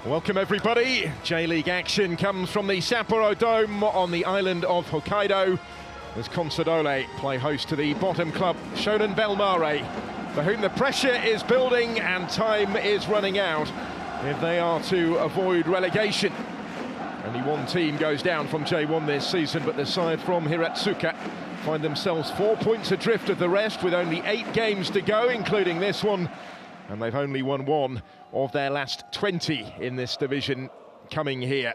Welcome everybody. J-League action comes from the Sapporo Dome on the island of Hokkaido as Consadole play host to the bottom club Shonan Bellmare, for whom the pressure is building and time is running out if they are to avoid relegation. Only one team goes down from J1 this season, but the side from Hiratsuka find themselves 4 points adrift of the rest with only 8 games to go, including this one, and they've only won 1 of their last 20 in this division coming here.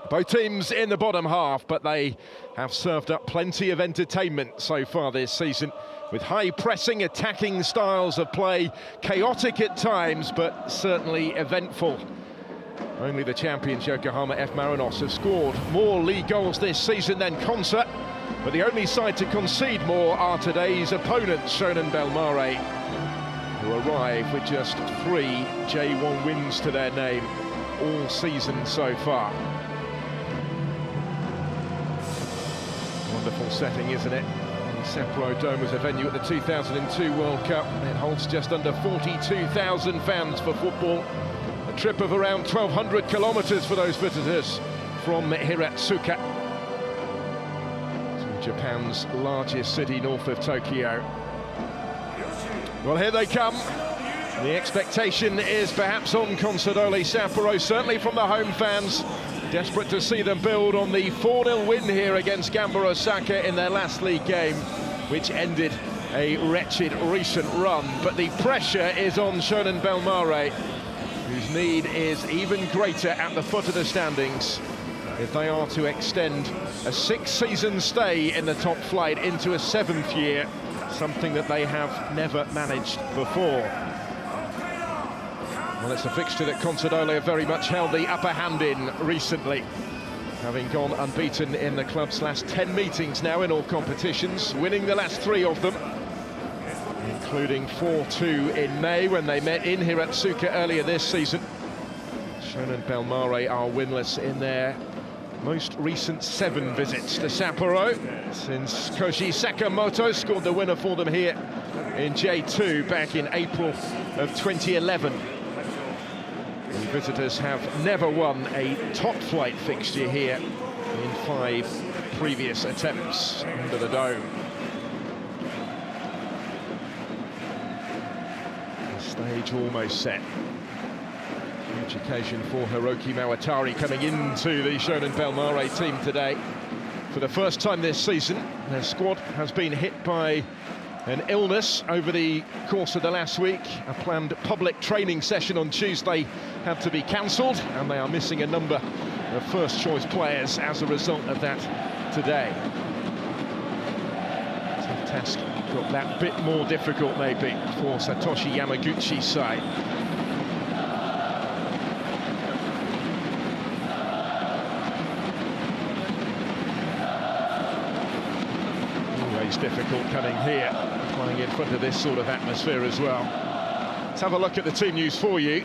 Both teams in the bottom half, but they have served up plenty of entertainment so far this season, with high pressing, attacking styles of play, chaotic at times, but certainly eventful. Only the champions Yokohama F. Marinos have scored more league goals this season than Consa, but the only side to concede more are today's opponents, Shonan Bellmare, who arrive with just 3 J1 wins to their name all season so far. Wonderful setting, isn't it? The Sapporo Dome was a venue at the 2002 World Cup. It holds just under 42,000 fans for football. A trip of around 1,200 kilometers for those visitors from Hiratsuka, to Japan's largest city north of Tokyo. Well, here they come. The expectation is perhaps on Consadole Sapporo, certainly from the home fans. Desperate to see them build on the 4-0 win here against Gamba Osaka in their last league game, which ended a wretched recent run. But the pressure is on Shonan Bellmare, whose need is even greater at the foot of the standings if they are to extend a 6-season stay in the top flight into a 7th year, something that they have never managed before. Well, it's a fixture that Consadole have very much held the upper hand in recently, having gone unbeaten in the club's last 10 meetings now in all competitions, winning the last 3 of them, including 4-2 in May when they met in Hiratsuka earlier this season. Shonan Bellmare are winless in their most recent 7 visits to Sapporo, since Koji Sakamoto scored the winner for them here in J2 back in April of 2011. The visitors have never won a top-flight fixture here in 5 previous attempts under the dome. The stage almost set. Huge occasion for Hiroki Mawatari coming into the Shonan Bellmare team today. For the first time this season, their squad has been hit by an illness over the course of the last week. A planned public training session on Tuesday had to be cancelled, and they are missing a number of first-choice players as a result of that today. Tough task got that bit more difficult maybe for Satoshi Yamaguchi's side. Always difficult coming here, playing in front of this sort of atmosphere as well. Let's have a look at the team news for you.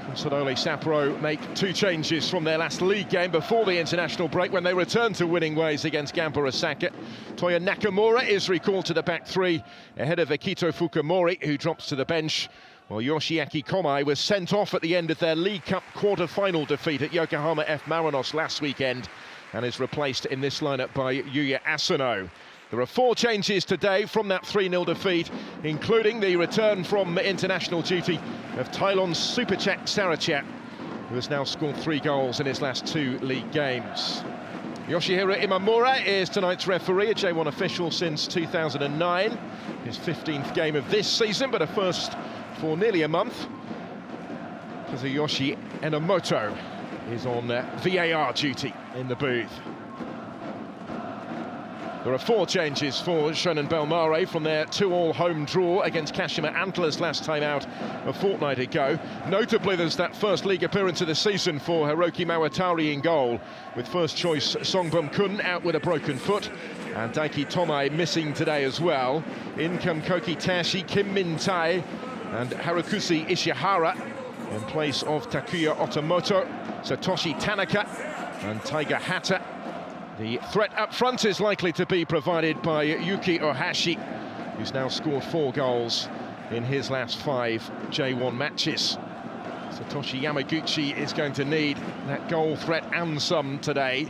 Consadole Sapporo make 2 changes from their last league game before the international break, when they return to winning ways against Gamba Osaka. Toya Nakamura is recalled to the back 3 ahead of Akito Fukumori, who drops to the bench, while Yoshiaki Komai was sent off at the end of their League Cup quarter-final defeat at Yokohama F. Marinos last weekend, and is replaced in this lineup by Yuya Asano. There are 4 changes today from that 3-0 defeat, including the return from international duty of Thailand's Superchak Sarachat, who has now scored 3 goals in his last 2 league games. Yoshihiro Imamura is tonight's referee, a J1 official since 2009. His 15th game of this season, but a first for nearly a month. Kazuyoshi Enomoto is on VAR duty in the booth. There are 4 changes for Shonan Bellmare from their 2-2 home draw against Kashima Antlers last time out a fortnight ago. Notably, there's that first league appearance of the season for Hiroki Mawatari in goal, with first choice Songbum Kun out with a broken foot, and Daiki Tomai missing today as well. In come Koki Tashi, Kim Min-tae and Harukusi Ishihara in place of Takuya Otomoto, Satoshi Tanaka and Taiga Hata. The threat up front is likely to be provided by Yuki Ohashi, who's now scored 4 goals in his last 5 J1 matches. Satoshi Yamaguchi is going to need that goal threat and some today.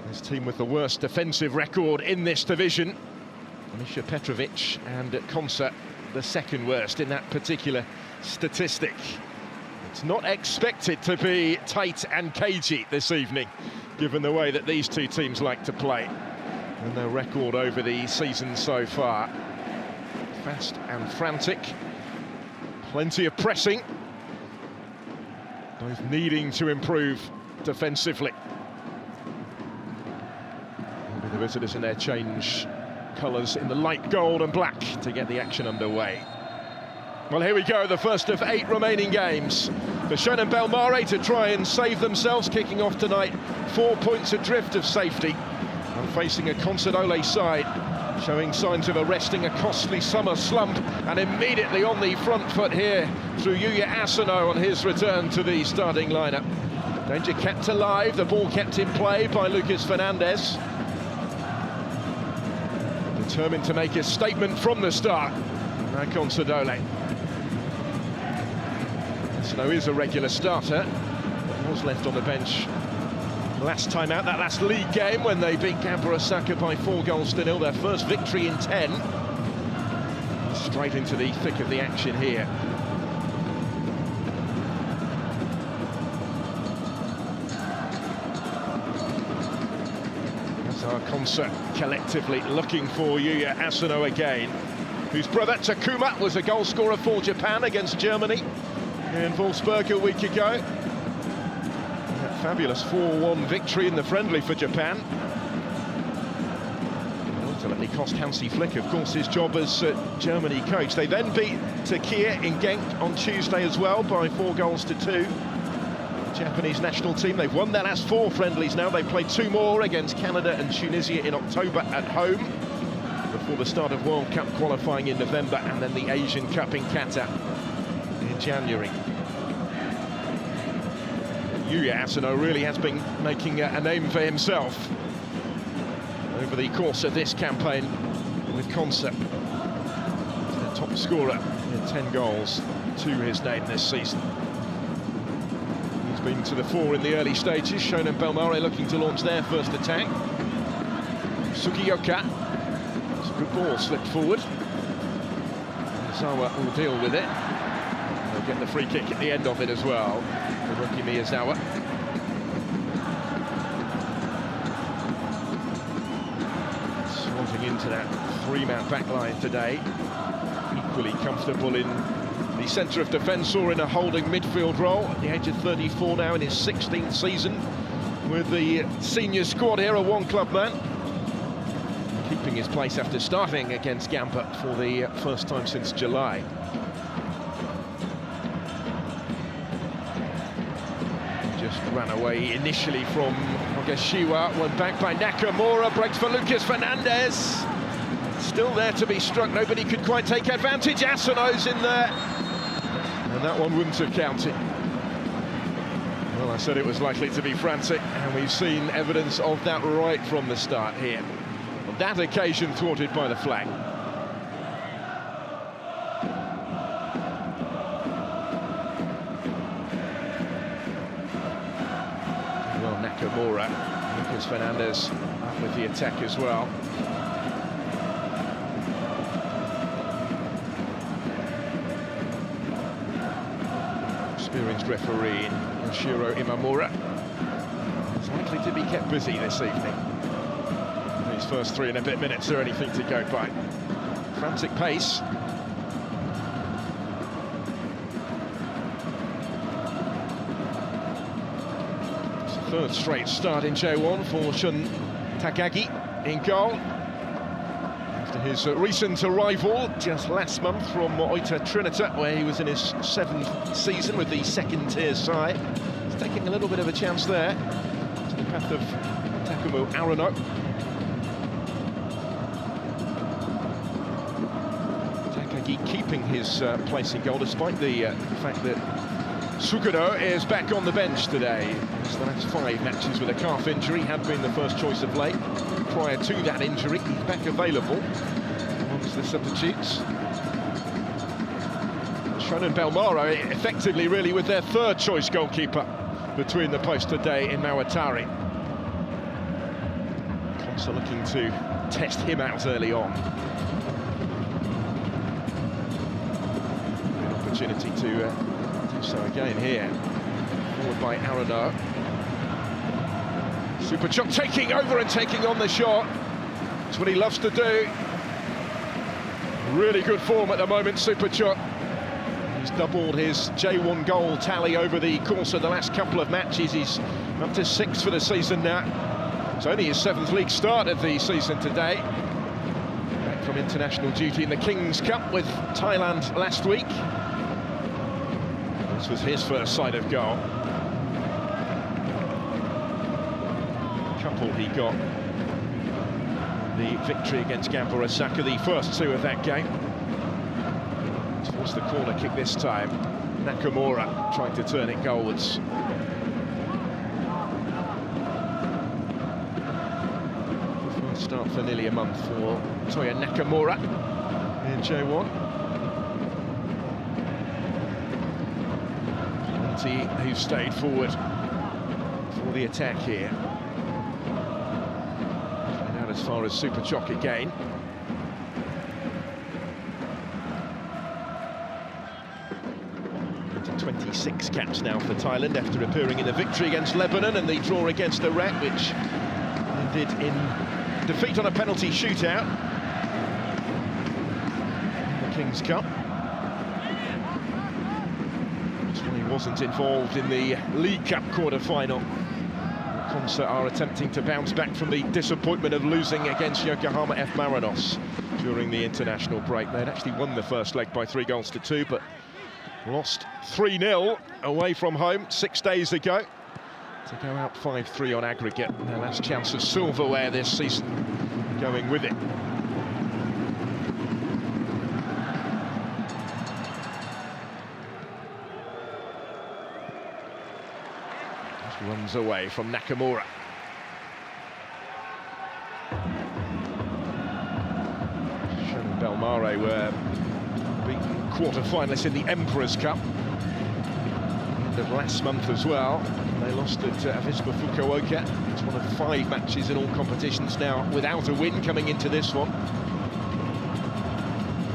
This team with the worst defensive record in this division. Misha Petrovic and Konsa the second worst in that particular statistic. It's not expected to be tight and cagey this evening, given the way that these two teams like to play and their record over the season so far. Fast and frantic, plenty of pressing, both needing to improve defensively. Maybe the visitors in their change colours in the light gold and black to get the action underway. Well, here we go, the first of 8 remaining games for Shonan Bellmare to try and save themselves, kicking off tonight 4 points adrift of safety and facing a Consadole side showing signs of arresting a costly summer slump, and immediately on the front foot here through Yuya Asano on his return to the starting lineup. Danger kept alive, the ball kept in play by Lucas Fernandez. Determined to make a statement from the start. Now Consadole. Asano is a regular starter, but was left on the bench last time out, that last league game when they beat Gamba Osaka by 4-0, their first victory in 10. Straight into the thick of the action here. That's our concert collectively looking for Yuya Asano again, whose brother Takuma was a goal scorer for Japan against Germany in Wolfsburg a week ago. That fabulous 4-1 victory in the friendly for Japan. Ultimately cost Hansi Flick, of course, his job as Germany coach. They then beat Turkey in Genk on Tuesday as well by 4-2. The Japanese national team, they've won their last 4 friendlies now. They played 2 more against Canada and Tunisia in October at home before the start of World Cup qualifying in November, and then the Asian Cup in Qatar in January. Yuya Asano really has been making a name for himself over the course of this campaign with Konsa. The top scorer with 10 goals to his name this season. He's been to the fore in the early stages. Shonan Bellmare looking to launch their first attack. Sugioka. It's a good ball slipped forward. Miyazawa will deal with it. They'll get the free kick at the end of it as well. The rookie Miyazawa. Slotting into that 3-man backline today. Equally comfortable in the centre of defence or in a holding midfield role. At the age of 34 now, in his 16th season with the senior squad here, a one-club man. Keeping his place after starting against Gamba for the first time since July. Ran away initially from Ogashiwa, went back by Nakamura, breaks for Lucas Fernandez. Still there to be struck, nobody could quite take advantage. Asano's in there, and that one wouldn't have counted. Well, I said it was likely to be frantic, and we've seen evidence of that right from the start here. On that occasion, thwarted by the flag. Nakamura, Lucas Fernandez up with the attack as well. Experienced referee Yoshiro Imamura is likely to be kept busy this evening. These first 3 and a bit minutes are anything to go by. Frantic pace. Third straight start in J1 for Shun Takagi in goal. After his recent arrival just last month from Oita Trinita, where he was in his 7th season with the second-tier side. He's taking a little bit of a chance there to the path of Takumu Arano. Takagi keeping his place in goal despite the fact that Sugano is back on the bench today. His last 5 matches with a calf injury, had been the first choice of late. Prior to that injury, he's back available amongst the substitutes. Shonan Bellmare effectively really with their third choice goalkeeper between the posts today in Mawatari. Consa looking to test him out early on. An opportunity to do so again here. Forward by Arano. Superchok taking over and taking on the shot. That's what he loves to do. Really good form at the moment, Superchok. He's doubled his J1 goal tally over the course of the last couple of matches. He's up to 6 for the season now. It's only his 7th league start of the season today. Back from international duty in the King's Cup with Thailand last week. This was his first sight of goal. Couple he got the victory against Gambler Osaka, the first 2 of that game. Towards the corner kick this time. Nakamura trying to turn it goalwards. First start for nearly a month for Toya Nakamura in J1. Plenty who stayed forward for the attack here. As far as Superchok again. Into 26 caps now for Thailand after appearing in the victory against Lebanon and the draw against Iraq, which ended in defeat on a penalty shootout in the King's Cup. That's why he wasn't involved in the League Cup quarter-final. Consa are attempting to bounce back from the disappointment of losing against Yokohama F. Marinos during the international break. They'd actually won the first leg by 3-2, but lost 3-0 away from home 6 days ago to go out 5-3 on aggregate. Their last chance of silverware this season going with it. Runs away from Nakamura. Shonan Bellmare were beaten quarter-finalists in the Emperor's Cup end of last month as well. They lost at Avispa Fukuoka. It's one of 5 matches in all competitions now without a win coming into this one.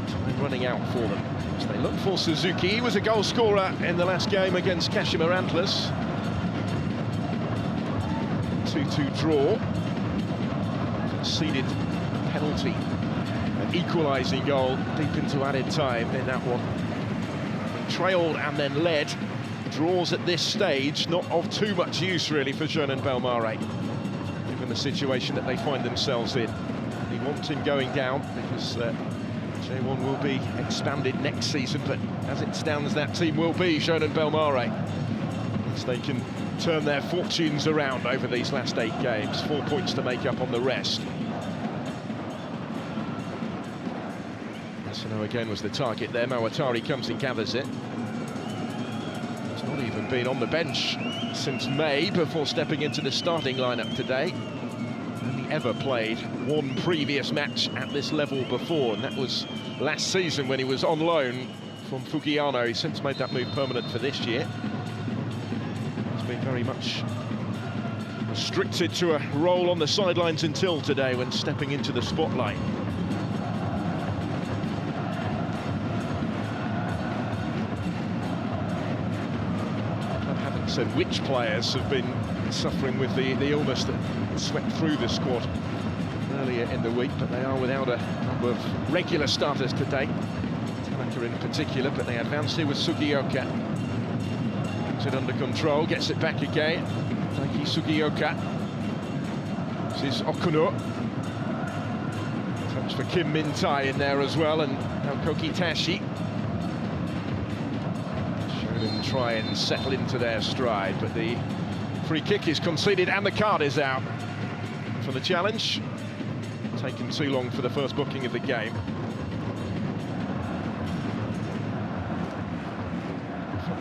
Time running out for them. So they look for Suzuki. He was a goal scorer in the last game against Kashima Antlers. 2-2 draw. Conceded penalty, an equalising goal deep into added time in that one. Trailed and then led. Draws at this stage not of too much use really for Shonan Bellmare, given the situation that they find themselves in. He wants him going down because J1 will be expanded next season, but as it stands that team will be Shonan Bellmare. As they can turn their fortunes around over these last 8 games. 4 points to make up on the rest. Asano again was the target there. Mawatari comes and gathers it. He's not even been on the bench since May before stepping into the starting lineup today. Only ever played 1 previous match at this level before, and that was last season when he was on loan from Fugiano. He's since made that move permanent for this year. Been very much restricted to a role on the sidelines until today when stepping into the spotlight. I haven't said which players have been suffering with the illness that swept through the squad earlier in the week, but they are without a number of regular starters today. Tanaka in particular, but they advance here with Sugioka. It under control, gets it back again. Taiki Sugioka. This is Okuno. Touch for Kim Min-tae in there as well, and now Koki Tashi. Shonan try and settle into their stride, but the free kick is conceded and the card is out for the challenge. Taken too long for the first booking of the game.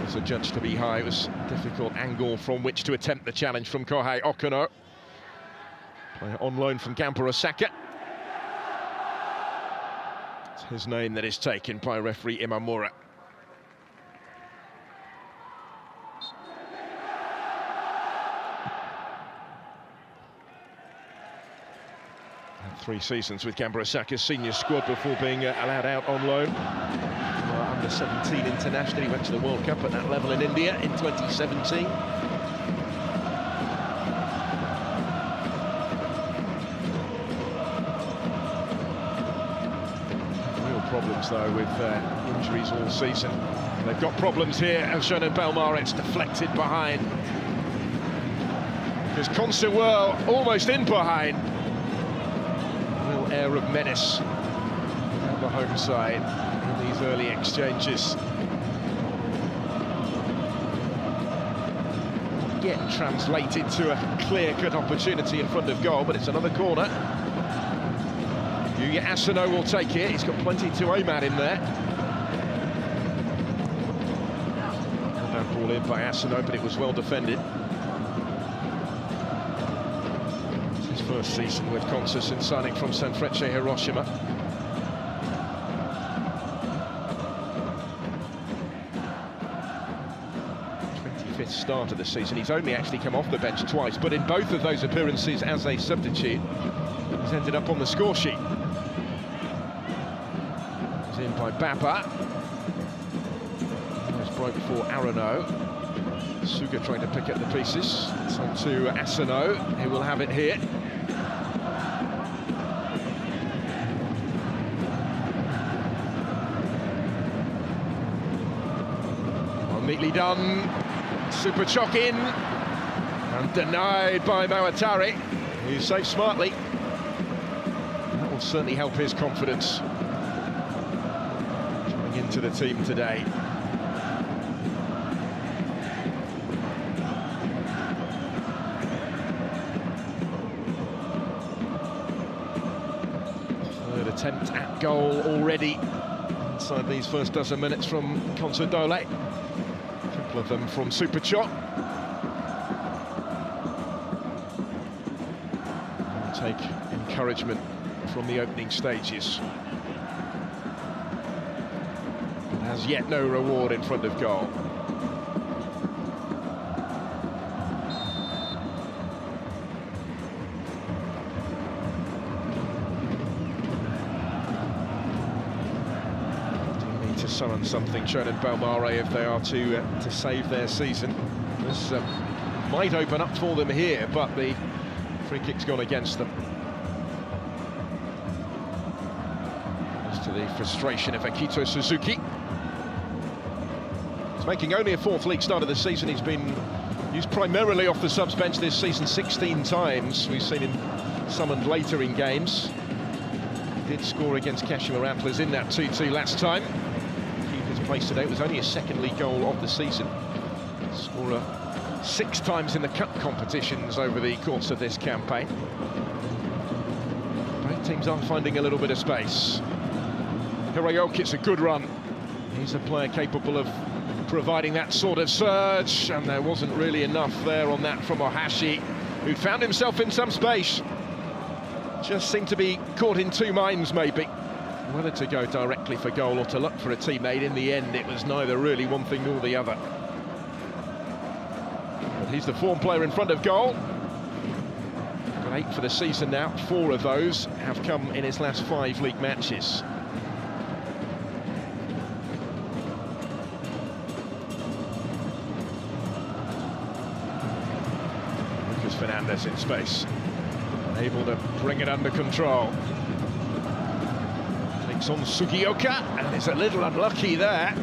Was adjudged to be high. It was a difficult angle from which to attempt the challenge from Kohei Okuno. Player on loan from Gambler Osaka. It's his name that is taken by referee Imamura. 3 seasons with Gamba Osaka's senior squad before being allowed out on loan. Under 17 international, he went to the World Cup at that level in India in 2017. Real problems though with injuries all season. They've got problems here, and Shonan Bellmare, it's deflected behind. Because Consadole almost in behind. Real air of menace on the home side in these early exchanges. Yet translated to a clear-cut opportunity in front of goal, but it's another corner. MEIJI YASUDA will take it. He's got plenty to aim at in there. That ball in by Yasuda, but it was well defended. It's his first season with Consa since signing from Sanfrecce Hiroshima. 25th start of the season. He's only actually come off the bench twice, but in both of those appearances as a substitute, he's ended up on the score sheet. He's in by Bappa. Broke for Arano. Suga trying to pick up the pieces. It's on to Asano, who will have it here. Well, neatly done. Super chock in. And denied by Mawatari, who saved smartly. That will certainly help his confidence coming into the team today. Attempt at goal already inside these first dozen minutes from Consadole. A couple of them from Super Chot. Take encouragement from the opening stages. But has yet no reward in front of goal. To summon something, Shonan Bellmare, if they are to save their season. This might open up for them here, but the free kick's gone against them. As to the frustration of Akito Suzuki. He's making only a 4th league start of the season. He's been used primarily off the subs bench this season 16 times. We've seen him summoned later in games. He did score against Kashima Antlers in that 2-2 last time. Place today. It was only his 2nd league goal of the season. Scorer 6 times in the cup competitions over the course of this campaign. Both teams are finding a little bit of space. Hiroyuki, it's a good run. He's a player capable of providing that sort of surge, and there wasn't really enough there on that from Ohashi, who found himself in some space. Just seemed to be caught in 2 minds, maybe. Whether to go directly for goal or to look for a teammate. In the end, it was neither really one thing nor the other. But he's the form player in front of goal. Got 8 for the season now. 4 of those have come in his last 5 league matches. Lucas Fernandez in space, able to bring it under control. On Sugioka, and it's a little unlucky there.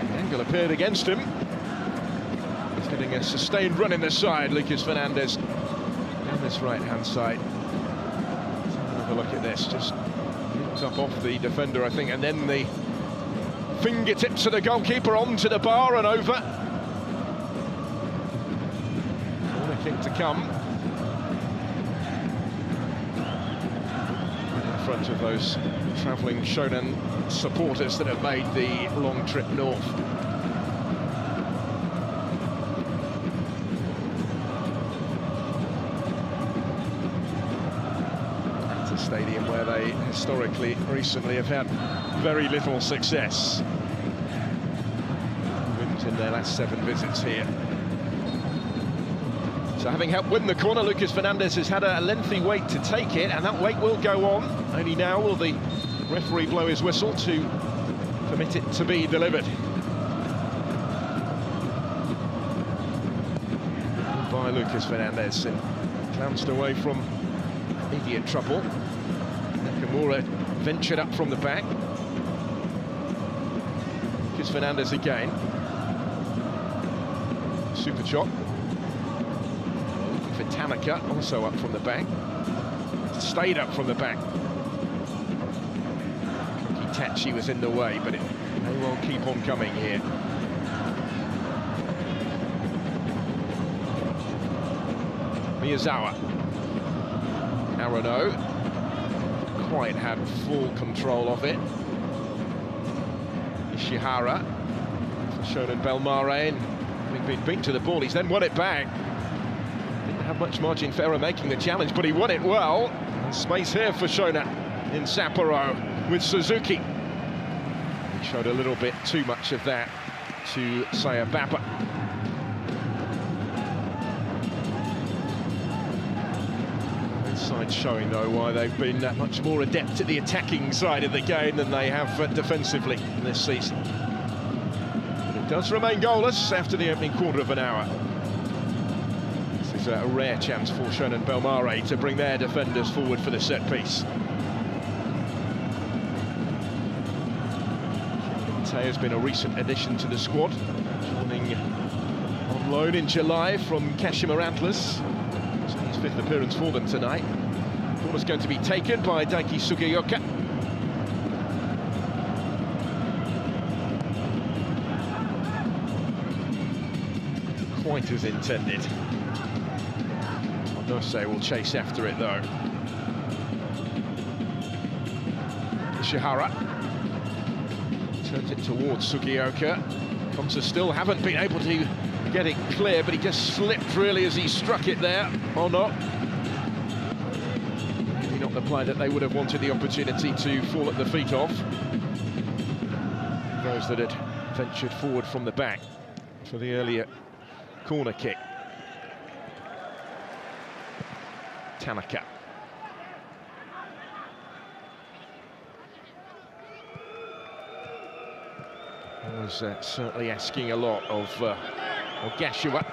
The angle appeared against him. He's getting a sustained run in the side, Lucas Fernandez, down this right-hand side. Let's have a look at this. Just nipped up off the defender, I think, and then the fingertips of the goalkeeper onto the bar and over. Corner kick to come. Front of those travelling Shonan supporters that have made the long trip north. It's a stadium where they historically, recently, have had very little success. Wins in their last 7 visits here. So having helped win the corner, Lucas Fernandez has had a lengthy wait to take it, and that wait will go on. Only now will the referee blow his whistle to permit it to be delivered. By Lucas Fernandez, and glanced away from immediate trouble. Nakamura ventured up from the back. Lucas Fernandez again. Super shot. Looking for Tanaka, also up from the back. Stayed up from the back. Itachi was in the way, but it may well keep on coming here. Miyazawa. Arano quite had full control of it. Ishihara for Shonan Bellmare, and having been beaten to the ball, he's then won it back. Didn't have much margin for error making the challenge, but he won it well. And space here for Shonan in Sapporo with Suzuki. He showed a little bit too much of that to Sayababa. Side showing though why they've been much more adept at the attacking side of the game than they have defensively in this season. But it does remain goalless after the opening quarter of an hour. This is a rare chance for Shonan Bellmare to bring their defenders forward for the set piece. Tay has been a recent addition to the squad, joining on loan in July from Kashima Antlers. His fifth appearance for them tonight. Ball is going to be taken by Daiki Sugiyoka. Quite as intended. Onose will chase after it though. Ishihara turns it towards Sugiyoka. Konsa still haven't been able to get it clear, but he just slipped really as he struck it there, or not. Maybe not the play that they would have wanted the opportunity to fall at the feet of. Those that had ventured forward from the back for the earlier corner kick. Tanaka. Was certainly asking a lot of Gashua.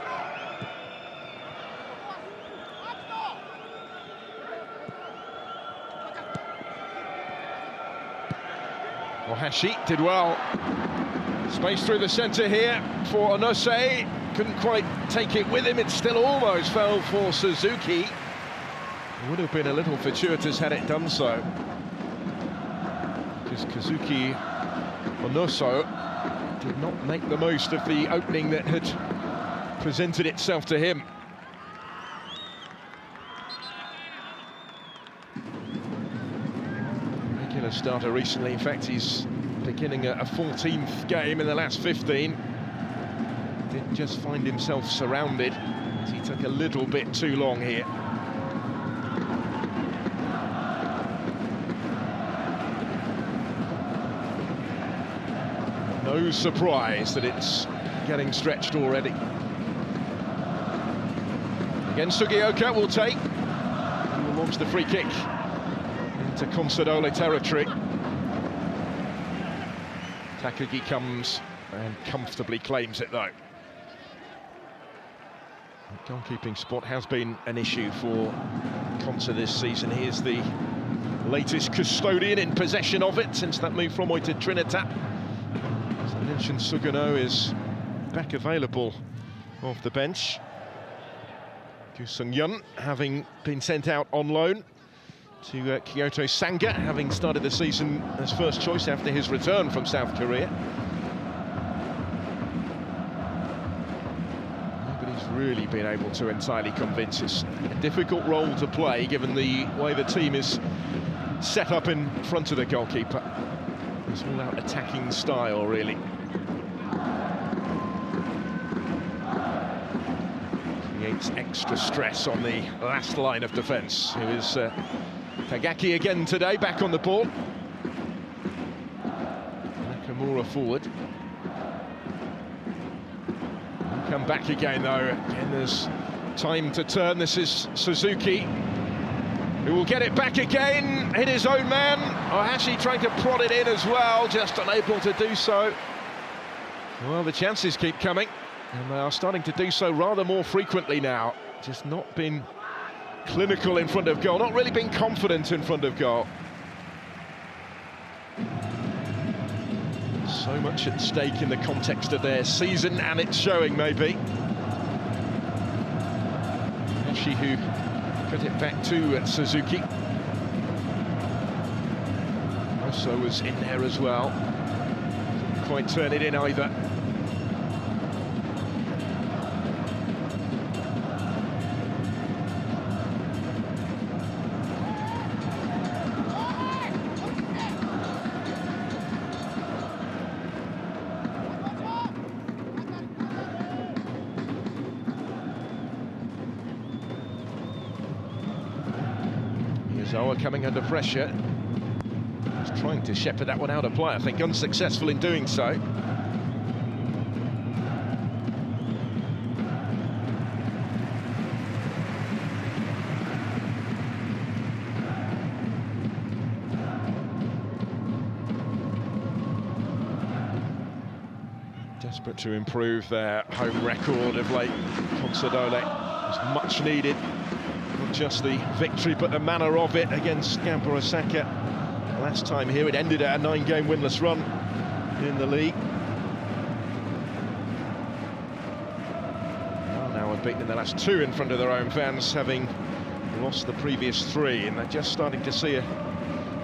Ohashi did well. Space through the centre here for Onose. Couldn't quite take it with him. It still almost fell for Suzuki. It would have been a little fortuitous had it done so, because Kazuki Onoso did not make the most of the opening that had presented itself to him. Regular starter recently, in fact he's beginning a 14th game in the last 15. Did just find himself surrounded as he took a little bit too long here. No surprise that it's getting stretched already. Again, Sugiyoka will take. He will launch the free kick into Consadole territory. Takagi comes and comfortably claims it though. The goalkeeping spot has been an issue for Consa this season. He is the latest custodian in possession of it since that move from Oi to Trinidad. As I mentioned, Sugano is back available off the bench. Kyu Sung-yun having been sent out on loan to Kyoto Sanga, having started the season as first choice after his return from South Korea. Nobody's really been able to entirely convince. It's a difficult role to play given the way the team is set up in front of the goalkeeper. It's all out attacking style, really. Creates extra stress on the last line of defence, who is Tagaki again today, back on the ball. Nakamura forward. Come back again, though. Again, there's Time to turn. This is Suzuki, who will get it back again. Hit his own man. Ohashi trying to prod it in as well, just unable to do so. Well, the chances keep coming, and they are starting to do so rather more frequently now. Just not been clinical in front of goal, not really been confident in front of goal. So much at stake in the context of their season, and it's showing, maybe. Ohashi, who put it back to Suzuki. Also was in there as well. Didn't quite turn it in either. Miyazawa coming under pressure. He's trying to shepherd that one out of play, I think, unsuccessful in doing so. Desperate to improve their home record of late. Consadole is much needed. Not just the victory, but the manner of it against Gamba Osaka. Last time here, it ended at a 9-game winless run in the league. Well, now unbeaten in the last 2 in front of their own fans, having lost the previous 3, and they're just starting to see a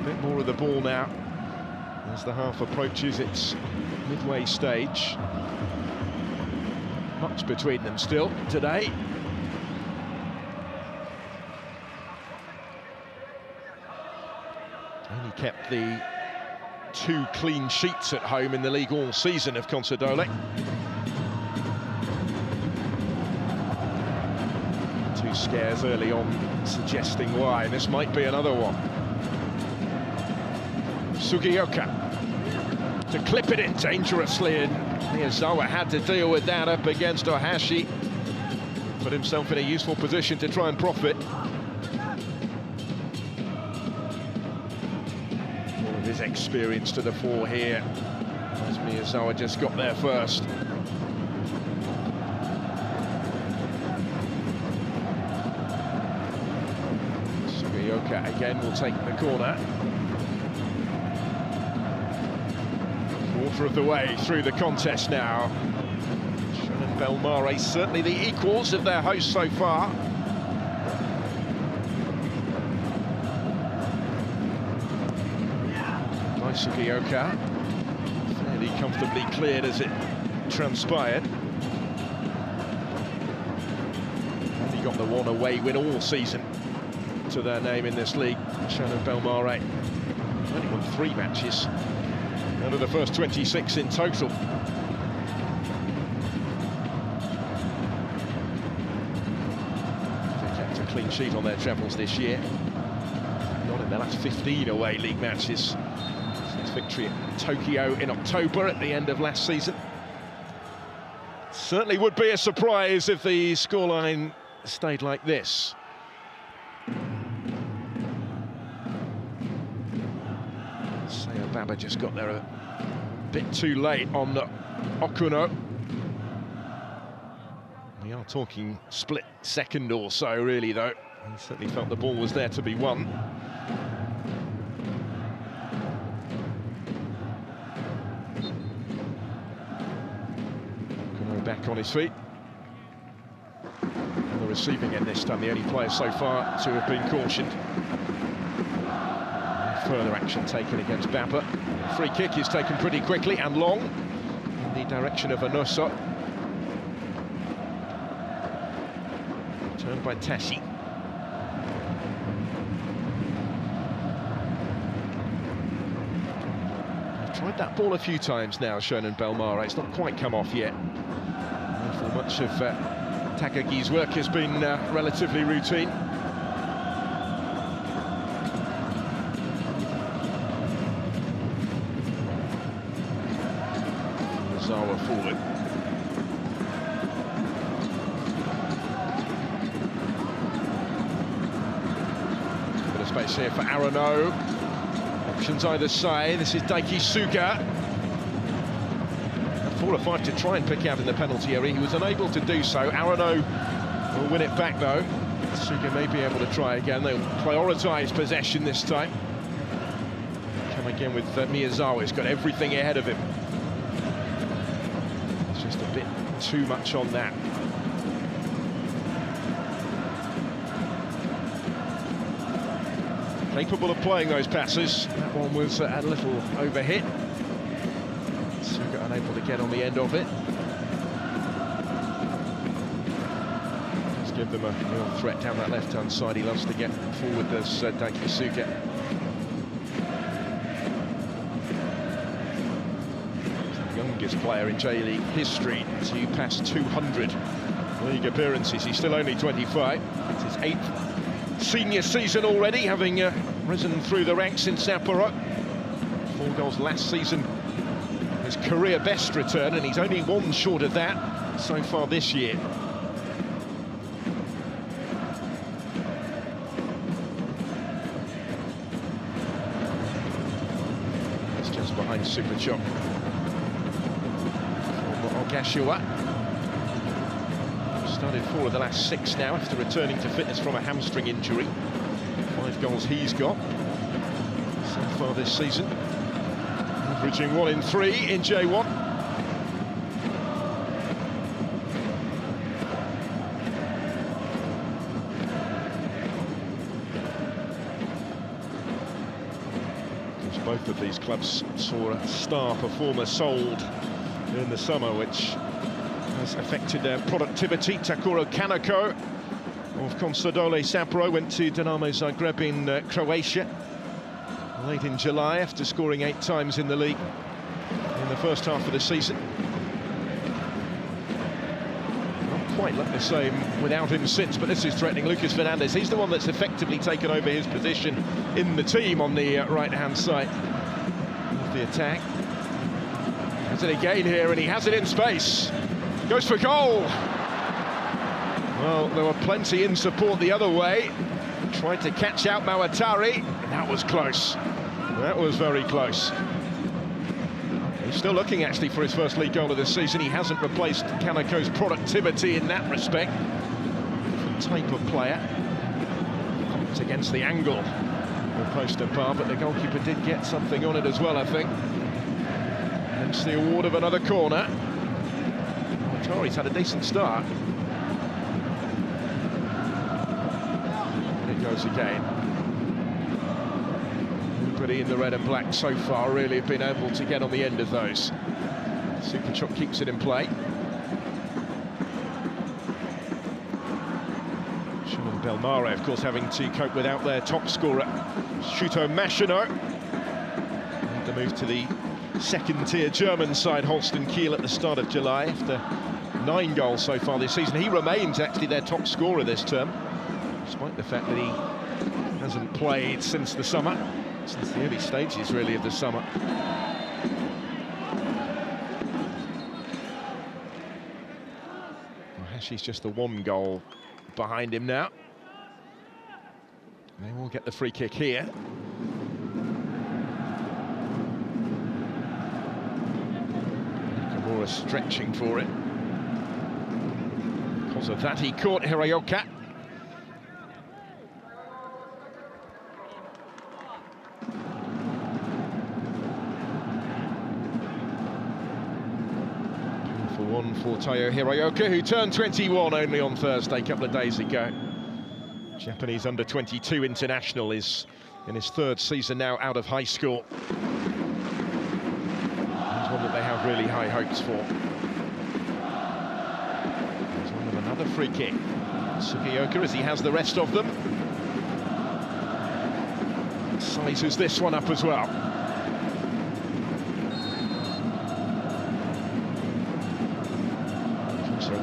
bit more of the ball now as the half approaches its midway stage. Much between them still today. Only kept the 2 clean sheets at home in the league all season of Consadole. 2 scares early on, suggesting why. This might be another one. Sugioka to clip it in dangerously, and Miyazawa had to deal with that up against Ohashi. Put himself in a useful position to try and profit. All of his experience to the fore here, as Miyazawa just got there first. Sugioka again will take the corner. Quarter of the way through the contest now. Shonan Bellmare certainly the equals of their hosts so far. By Sugioka, fairly comfortably cleared as it transpired. He got the 1 away win all season to their name in this league. Shonan Bellmare only won 3 matches out of the first 26 in total. They kept a clean sheet on their travels this year. Not in their last 15 away league matches since victory at Tokyo in October at the end of last season. Certainly would be a surprise if the scoreline stayed like this. Baba just got there a bit too late on Okuno. We are talking split second or so, really, though. He certainly felt the ball was there to be won. Okuno back on his feet. On the receiving end this time, the only player so far to have been cautioned. Further action taken against Bapa. Free kick is taken pretty quickly and long in the direction of Anoso. Turned by Tashi. They've tried that ball a few times now, Shonan Bellmare. It's not quite come off yet. Therefore, much of Takagi's work has been relatively routine. Forward. space here for Arano. Options either side. This is Daikisuga. 4 or 5 to try and pick out in the penalty area. He was unable to do so. Arano will win it back though. Suga may be able to try again. They'll prioritise possession this time. Come again with Miyazawa. He's got everything ahead of him. It's just a bit too much on that. Capable of playing those passes. That one was a little overhit. Suga unable to get on the end of it. Let's give them a real threat down that left-hand side. He loves to get forward, does Daikisuga. The youngest player in J-League history to pass 200 league appearances. He's still only 25. It's his 8th senior season already, having risen through the ranks in Sapporo. 4 goals last season, his career best return, and he's only 1 short of that so far this year. It's just behind Super Chop. Ogashiwa. Started 4 of the last 6 now after returning to fitness from a hamstring injury. 5 goals he's got so far this season, averaging 1 in 3 in J1. Both of these clubs saw a star performer sold in the summer, which has affected their productivity. Takuro Kaneko of Consadole Sapporo went to Dinamo Zagreb in Croatia late in July after scoring 8 times in the league in the first half of the season. Not quite looked the same without him since, but this is threatening Lucas Fernandez. He's the one that's effectively taken over his position in the team on the right-hand side of the attack. Has it again here, and he has it in space. Goes for goal. Well, there were plenty in support the other way. Tried to catch out Mawatari, and that was close. That was very close. He's still looking actually for his first league goal of the season. He hasn't replaced Kaneko's productivity in that respect. Different type of player. It's against the angle of post and bar, but the goalkeeper did get something on it as well, I think. Hence the award of another corner. Mawatari's had a decent start. And it goes again. Nobody in the red and black so far really have been able to get on the end of those. Super Chop keeps it in play. Shonan Bellmare, of course, having to cope without their top scorer, Shuto Mashino. And the move to the second-tier German side, Holstein Kiel, at the start of July after 9 goals so far this season. He remains actually their top scorer this term, despite the fact that he hasn't played since the summer. Since the early stages, really, of the summer. Hashi's just the 1 goal behind him now. They will get the free kick here. Nakamura stretching for it. Because of that, he caught Hiraoka. One for Tayo Hiraoka, who turned 21 only on Thursday, a couple of days ago. Japanese under-22 international, is in his 3rd season now out of high school. He's one that they have really high hopes for. There's one of another free kick. Sugioka, as he has the rest of them. Sizes this one up as well.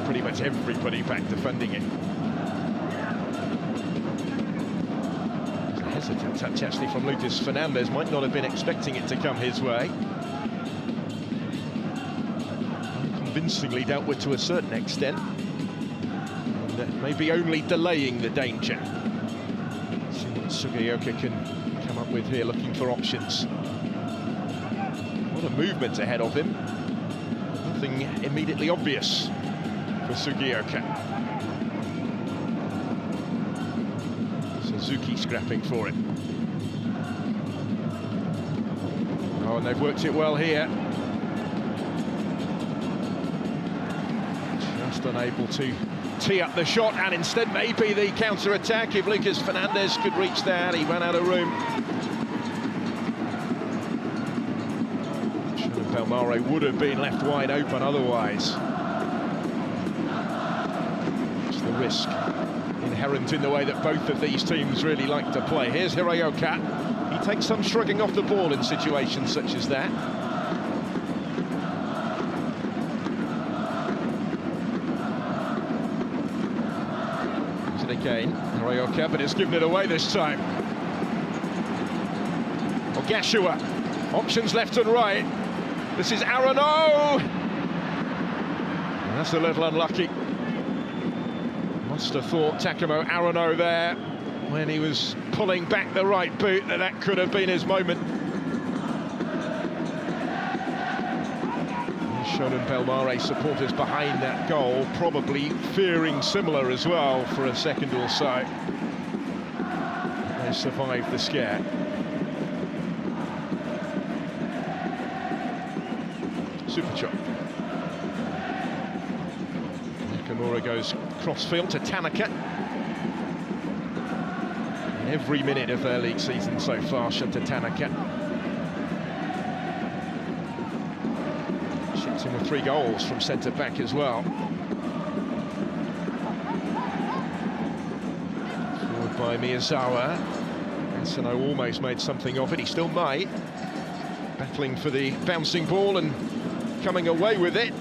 Pretty much everybody back defending it. A hesitant touch actually from Lucas Fernandez. Might not have been expecting it to come his way. Unconvincingly dealt with to a certain extent. And maybe only delaying the danger. See what Sugioka can come up with here, looking for options. A lot of movement ahead of him. Nothing immediately obvious for Sugioka. Suzuki scrapping for it. Oh, and they've worked it well here. Just unable to tee up the shot, and instead maybe the counter-attack if Lucas Fernandez could reach that. He ran out of room. Shonan Bellmare would have been left wide open otherwise. It's the risk inherent in the way that both of these teams really like to play. Here's Hiroyoka. He takes some shrugging off the ball in situations such as that. Again, Hiroyoka, but it's given it away this time. Ogashua, options left and right. This is Arano! And that's a little unlucky. Must have thought Takamo Arano there when he was pulling back the right boot that could have been his moment. Shonan Bellmare supporters behind that goal, probably fearing similar as well for a second or so. They survived the scare. Super chop. Nakamura goes crossfield to Tanaka. In every minute of their league season so far, Shunta Tanaka. Him with 3 goals from centre-back as well. Forward by Miyazawa. Asano almost made something of it, he still might. Battling for the bouncing ball and coming away with it.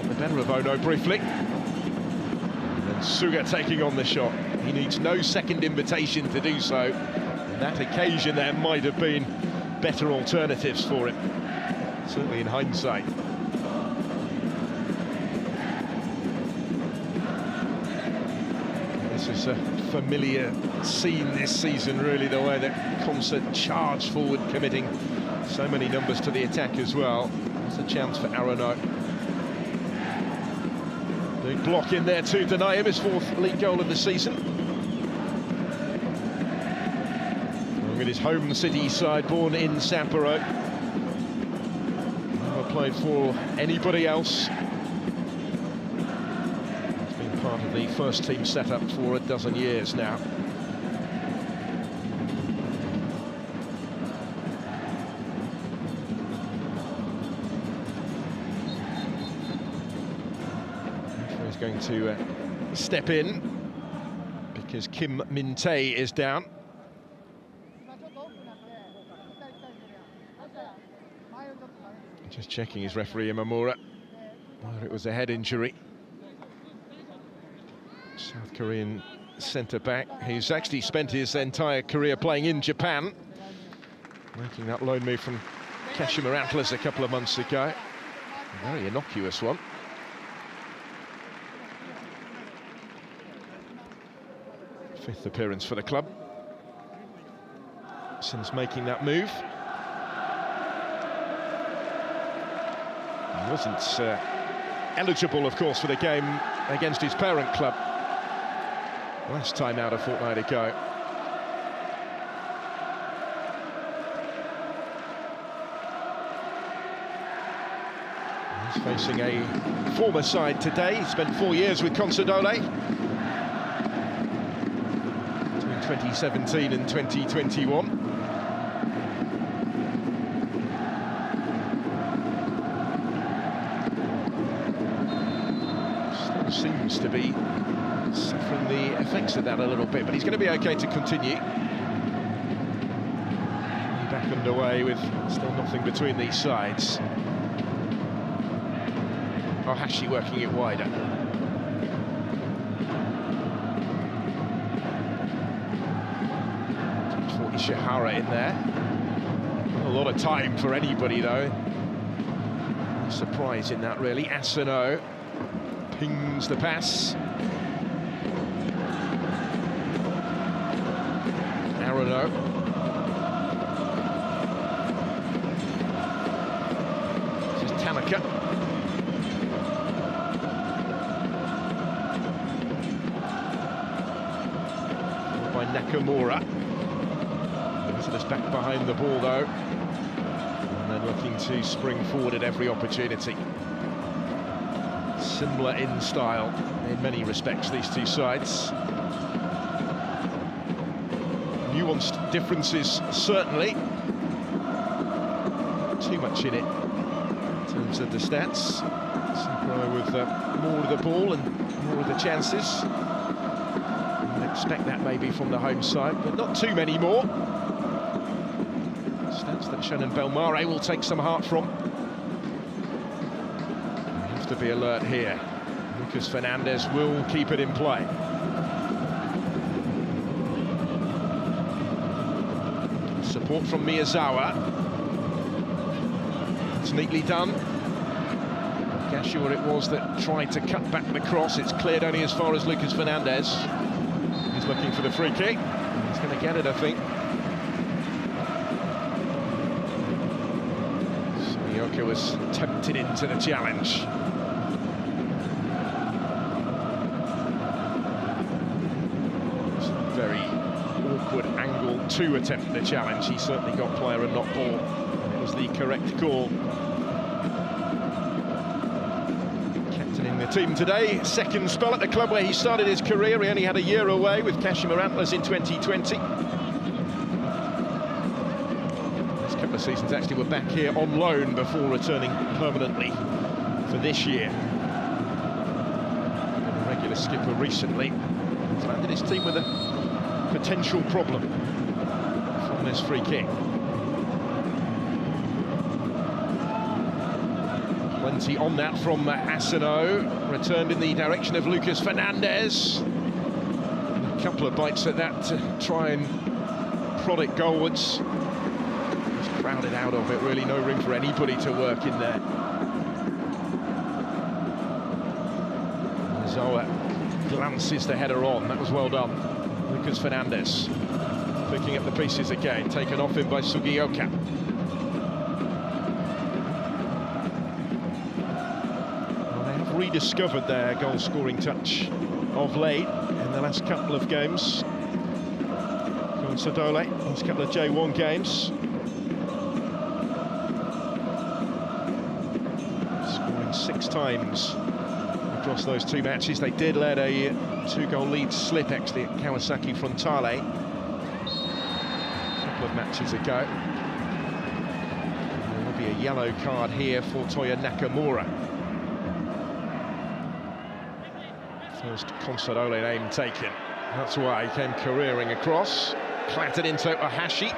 The better of Ono briefly. And then Suga taking on the shot. He needs no second invitation to do so. On that occasion there might have been better alternatives for him. Certainly in hindsight. This is a familiar scene this season, really, the way that Consa charged forward, committing so many numbers to the attack as well. There's a chance for Arano. Big block in there to deny him his 4th league goal of the season. With his home city side, born in Sapporo. Played for anybody else. He's been part of the first team setup for a dozen years now. He's going to step in because Kim Min-tae is down. Just checking his referee, Imamura, whether it was a head injury. South Korean centre-back, who's actually spent his entire career playing in Japan, making that loan move from Kashima Antlers a couple of months ago. A very innocuous one. Fifth appearance for the club since making that move. He wasn't eligible, of course, for the game against his parent club last time out a fortnight ago. He's facing a former side today. He spent 4 years with Consadole between 2017 and 2021. Seems to be suffering the effects of that a little bit, but he's going to be okay to continue. Back underway with still nothing between these sides. Ohashi working it wider. For Ishihara in there. Not a lot of time for anybody though. No surprise in that really. Asano pings the pass. Arano. This is Tanaka. Followed by Nakamura. Visitors back behind the ball though. And then looking to spring forward at every opportunity. Similar in style in many respects, these two sides. Nuanced differences, certainly. Too much in it in terms of the stats. Sapporo with more of the ball and more of the chances. You'd expect that maybe from the home side, but not too many more. Stats that Shonan Bellmare will take some heart from. They have to be alert here. Lucas Fernandez will keep it in play. Support from Miyazawa. It's neatly done. Gashua it was that tried to cut back the cross. It's cleared only as far as Lucas Fernandez. He's looking for the free kick. He's going to get it, I think. Sumioka was tempted into the challenge. Very awkward angle to attempt the challenge. He certainly got player and not ball. It was the correct call. Captaining the team today, second spell at the club where he started his career. He only had a year away with Kashima Antlers in 2020. This couple of seasons actually were back here on loan before returning permanently for this year. Been a regular skipper recently. He's landed his team with a potential problem from this free kick. Plenty on that from Asano. Returned in the direction of Lucas Fernandez. And a couple of bites at that to try and prod it goalwards. Just crowded out of it, really no room for anybody to work in there. Zawa glances the header on, that was well done. Lucas Fernandez picking up the pieces again, taken off him by Sugioka. Well, they have rediscovered their goal-scoring touch of late in the last couple of games. Consadole, last couple of J1 games. Scoring 6 times across those 2 matches. They did let a 2-goal lead slip actually at Kawasaki Frontale a couple of matches ago. There will be a yellow card here for Toya Nakamura. First Consadole aim taken. That's why he came careering across, clattered into Ohashi.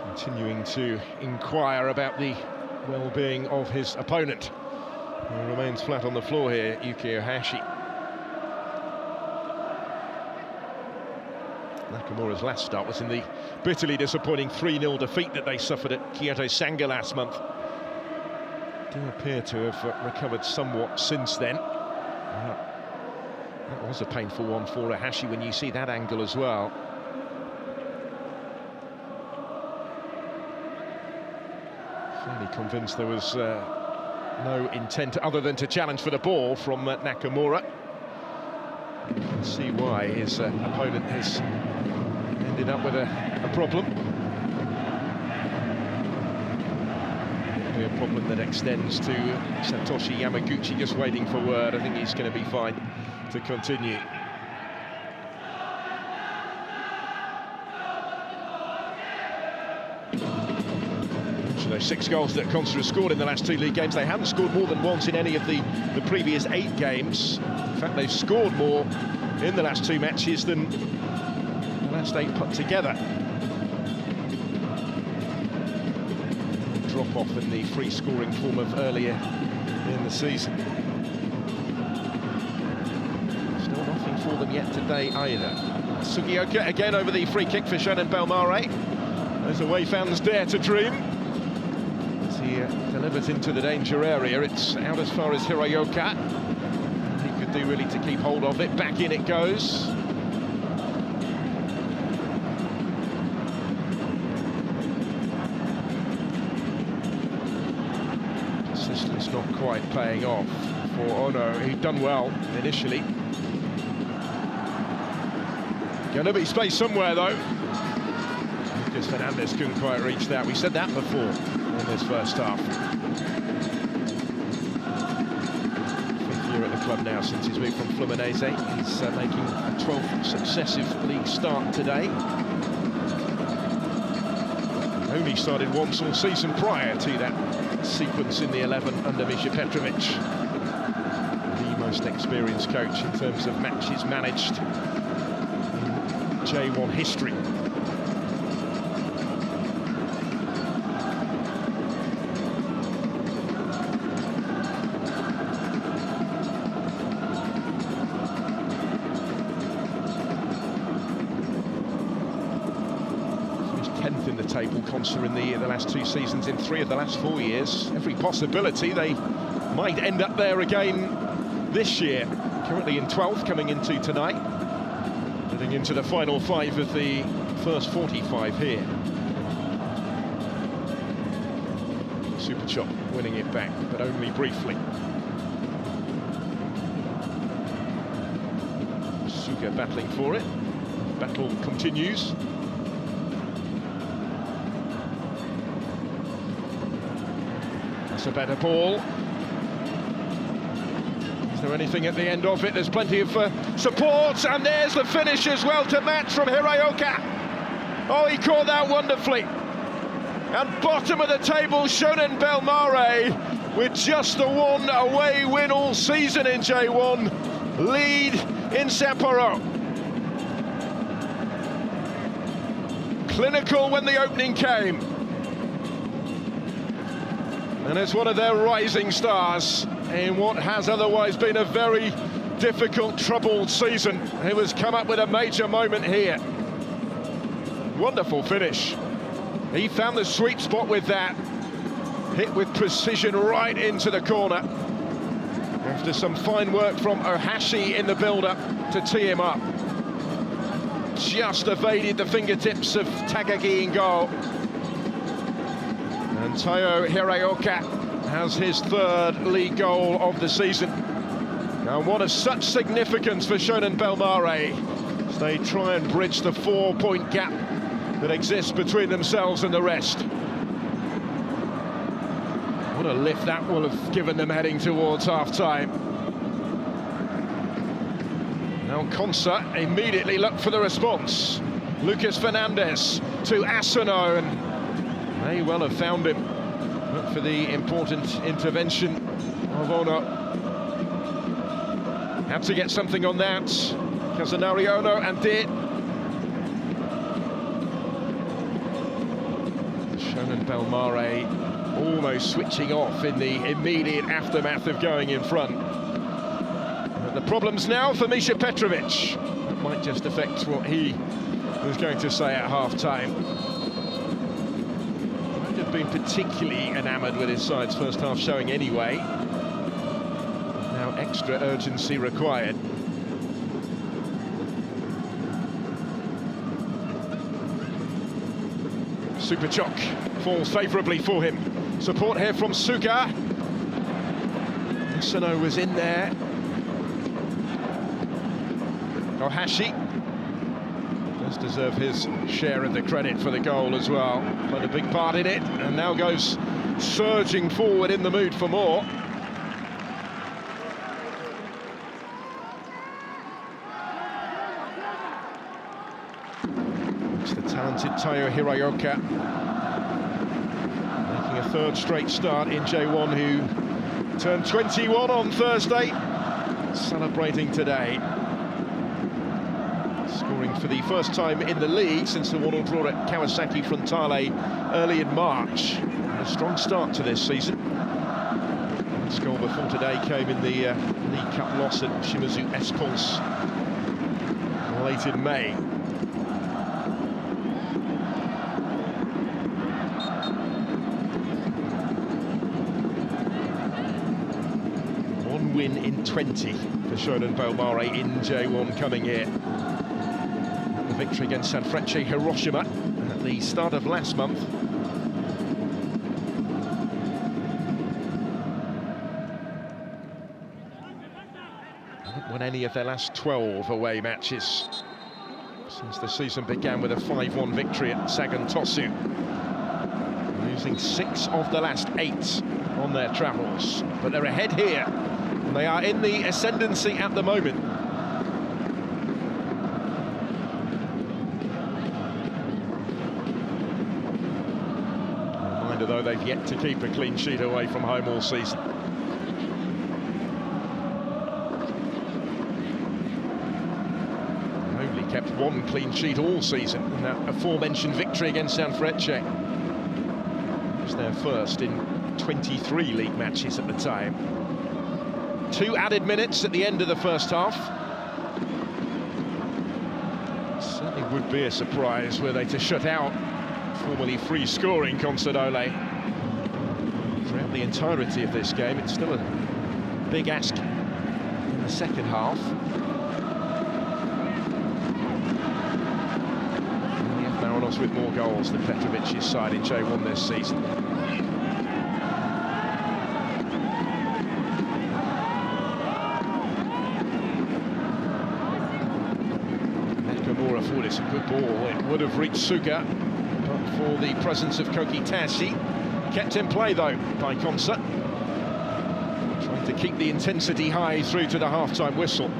Continuing to inquire about the well-being of his opponent. He remains flat on the floor here, Yuki Ohashi. Nakamura's last start was in the bitterly disappointing 3-0 defeat that they suffered at Kyoto Sanga last month. Do appear to have recovered somewhat since then. That was a painful one for Ohashi when you see that angle as well. Fairly convinced there was no intent other than to challenge for the ball from Nakamura. You can see why his opponent has ended up with a problem. Maybe a problem that extends to Satoshi Yamaguchi, just waiting for word. I think he's going to be fine to continue. Those 6 goals that Consa has scored in the last 2 league games, they haven't scored more than once in any of the previous 8 games. In fact, they've scored more in the last 2 matches than the last 8 put together. Drop off in the free scoring form of earlier in the season. Still nothing for them yet today either. Sugioka again over the free kick for Shonan Bellmare. Those away fans dare to dream. He delivers into the danger area. It's out as far as Hiroyoka. do really to keep hold of it. Back in it goes. Persistence not quite paying off for Ono. He'd done well initially. Going to be space somewhere though. Lucas Fernandez couldn't quite reach that. We said that before in this first half. Fifth year at the club now since he's moved from Fluminense. He's making a 12th successive league start today. Only started once all season prior to that sequence in the 11 under Misha Petrovic. The most experienced coach in terms of matches managed in J1 history. Table Consa in the last 2 seasons, in 3 of the last 4 years. Every possibility they might end up there again this year. Currently in 12th, coming into tonight, heading into the final 5 of the first 45 here. Super Chop winning it back, but only briefly. Suga battling for it. Battle continues. A better ball. Is there anything at the end of it? There's plenty of support, and there's the finish as well to match from Hiraoka. Oh, he caught that wonderfully. And bottom of the table, Shonan Bellmare with just the 1 away win all season in J1. Lead in Sapporo. Clinical when the opening came. And it's one of their rising stars in what has otherwise been a very difficult, troubled season. He has come up with a major moment here. Wonderful finish. He found the sweet spot with that. Hit with precision right into the corner. After some fine work from Ohashi in the build-up to tee him up. Just evaded the fingertips of Takagi in goal. And Taiyo Hiraoka has his 3rd league goal of the season. Now, one of such significance for Shonan Bellmare as they try and bridge the 4-point gap that exists between themselves and the rest. What a lift that will have given them heading towards half-time. Now Consa immediately looked for the response. Lucas Fernandez to Asano, and may well have found him. Look for the important intervention of Ono. Had to get something on that. Kazunari Ono, and did. Shonan Bellmare almost switching off in the immediate aftermath of going in front. But the problems now for Misha Petrovic. That might just affect what he was going to say at half-time. Been particularly enamoured with his side's first half showing anyway. Now extra urgency required. Super Chok falls favourably for him. Support here from Suga. Asano was in there. Ohashi does deserve his share of the credit for the goal as well. Played a big part in it, and now goes surging forward in the mood for more. It's the talented Taiyo Hiraoka, making a 3rd straight start in J1, who turned 21 on Thursday, celebrating today. Scoring for the first time in the league since the 1-1 draw at Kawasaki Frontale early in March. A strong start to this season. His goal before today came in the League Cup loss at Shimizu S-Pulse late in May. One win in 20 for Shonan Bellmare in J1 coming here. The victory against Sanfrecce Hiroshima at the start of last month. Haven't won any of their last 12 away matches since the season began with a 5-1 victory at Sagan Tosu. Losing 6 of the last 8 on their travels, but they're ahead here. And they are in the ascendancy at the moment. A reminder though, they've yet to keep a clean sheet away from home all season. They've only kept 1 clean sheet all season in that aforementioned victory against Sanfrecce. It was their first in 23 league matches at the time. 2 added minutes at the end of the first half. Certainly would be a surprise were they to shut out formerly free scoring Consadole. Throughout the entirety of this game, it's still a big ask in the second half. Marinos with more goals than Petrovic's side in J1 this season. Nakamura thought it's a good ball. It would have reached Suga, but for the presence of Kokitashi. Kept in play though by Consa. Trying to keep the intensity high through to the half-time whistle.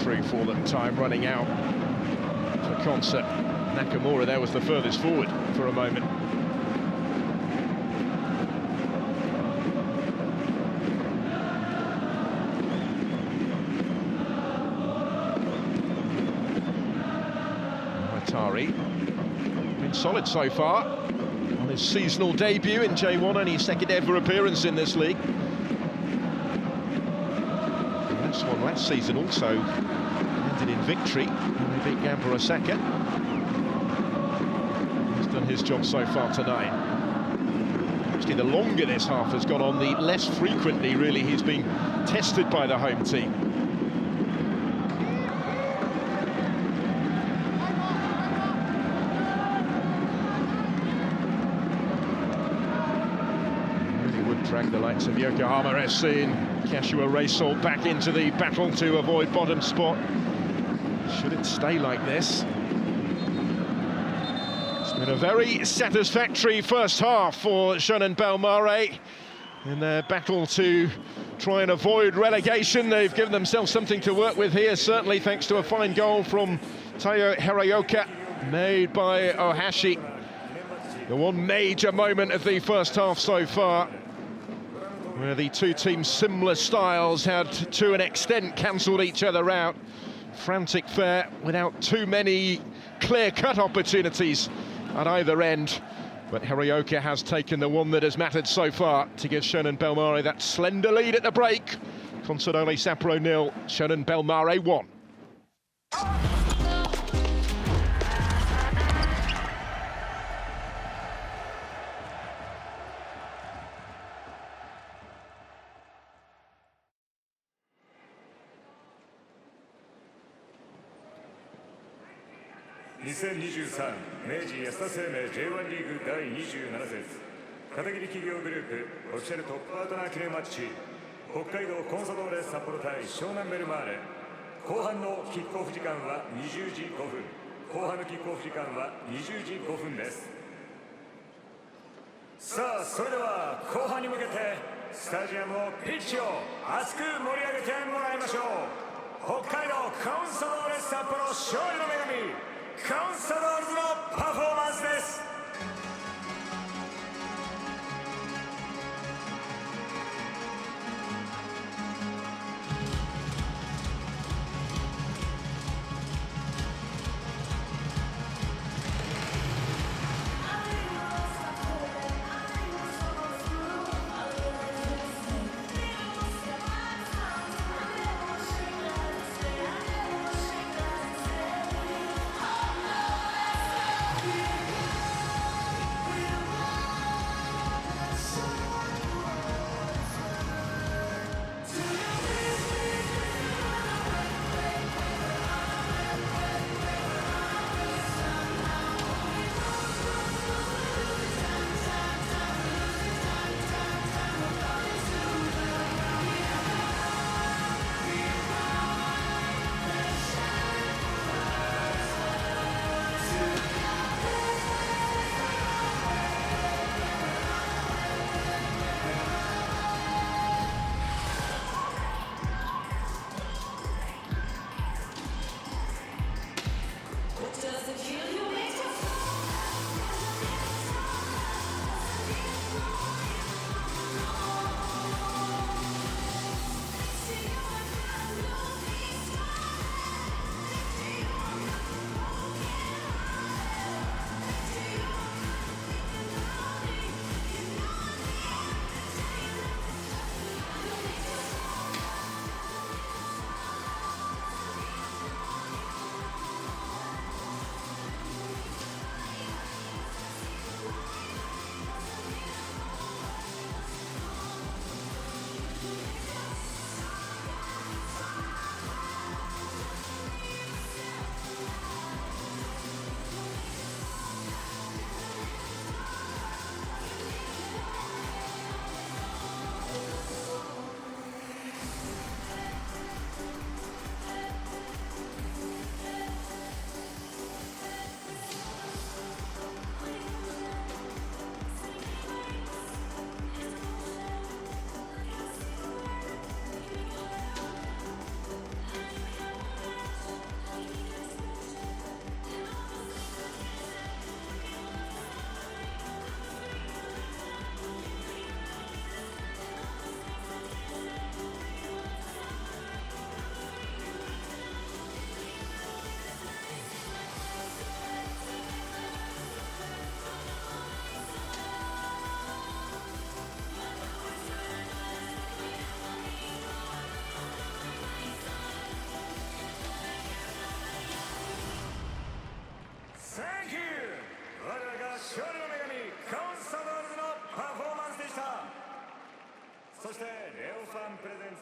Through for them, time running out for Consa. Nakamura there was the furthest forward for a moment. Atari been solid so far on his seasonal debut in J1, only his second ever appearance in this league. This one last season also ended in victory when they beat Gamba Osaka. He's done his job so far tonight. Actually, the longer this half has gone on, the less frequently really he's been tested by the home team. Really would drag the likes of Yokohama SC and Kashiwa Reysol back into the battle to avoid bottom spot. Should it stay like this? It's been a very satisfactory first half for Shonan Bellmare in their battle to try and avoid relegation. They've given themselves something to work with here, certainly thanks to a fine goal from Taiyo Hiraoka, made by Ohashi. The one major moment of the first half so far, where the two teams' similar styles had to an extent cancelled each other out. Frantic fare without too many clear-cut opportunities at either end. But Hiraoka has taken the one that has mattered so far to give Shonan Bellmare that slender lead at the break. Consadole Sapporo 0, Shonan Bellmare 1. 2023明治安田生命 J1 リーグ第27節片桐企業グループオフィシャルトップパートナー記念マッチ北海道コンサドーレ札幌対湘南ベルマーレ後半のキックオフ時間は20時5分後半のキックオフ時間は20時5分ですさあそれでは後半に向けてスタジアムをピッチを熱く盛り上げてもらいましょう北海道コンサドーレ札幌勝利の女神コンサドールズのパフォーマンスです 「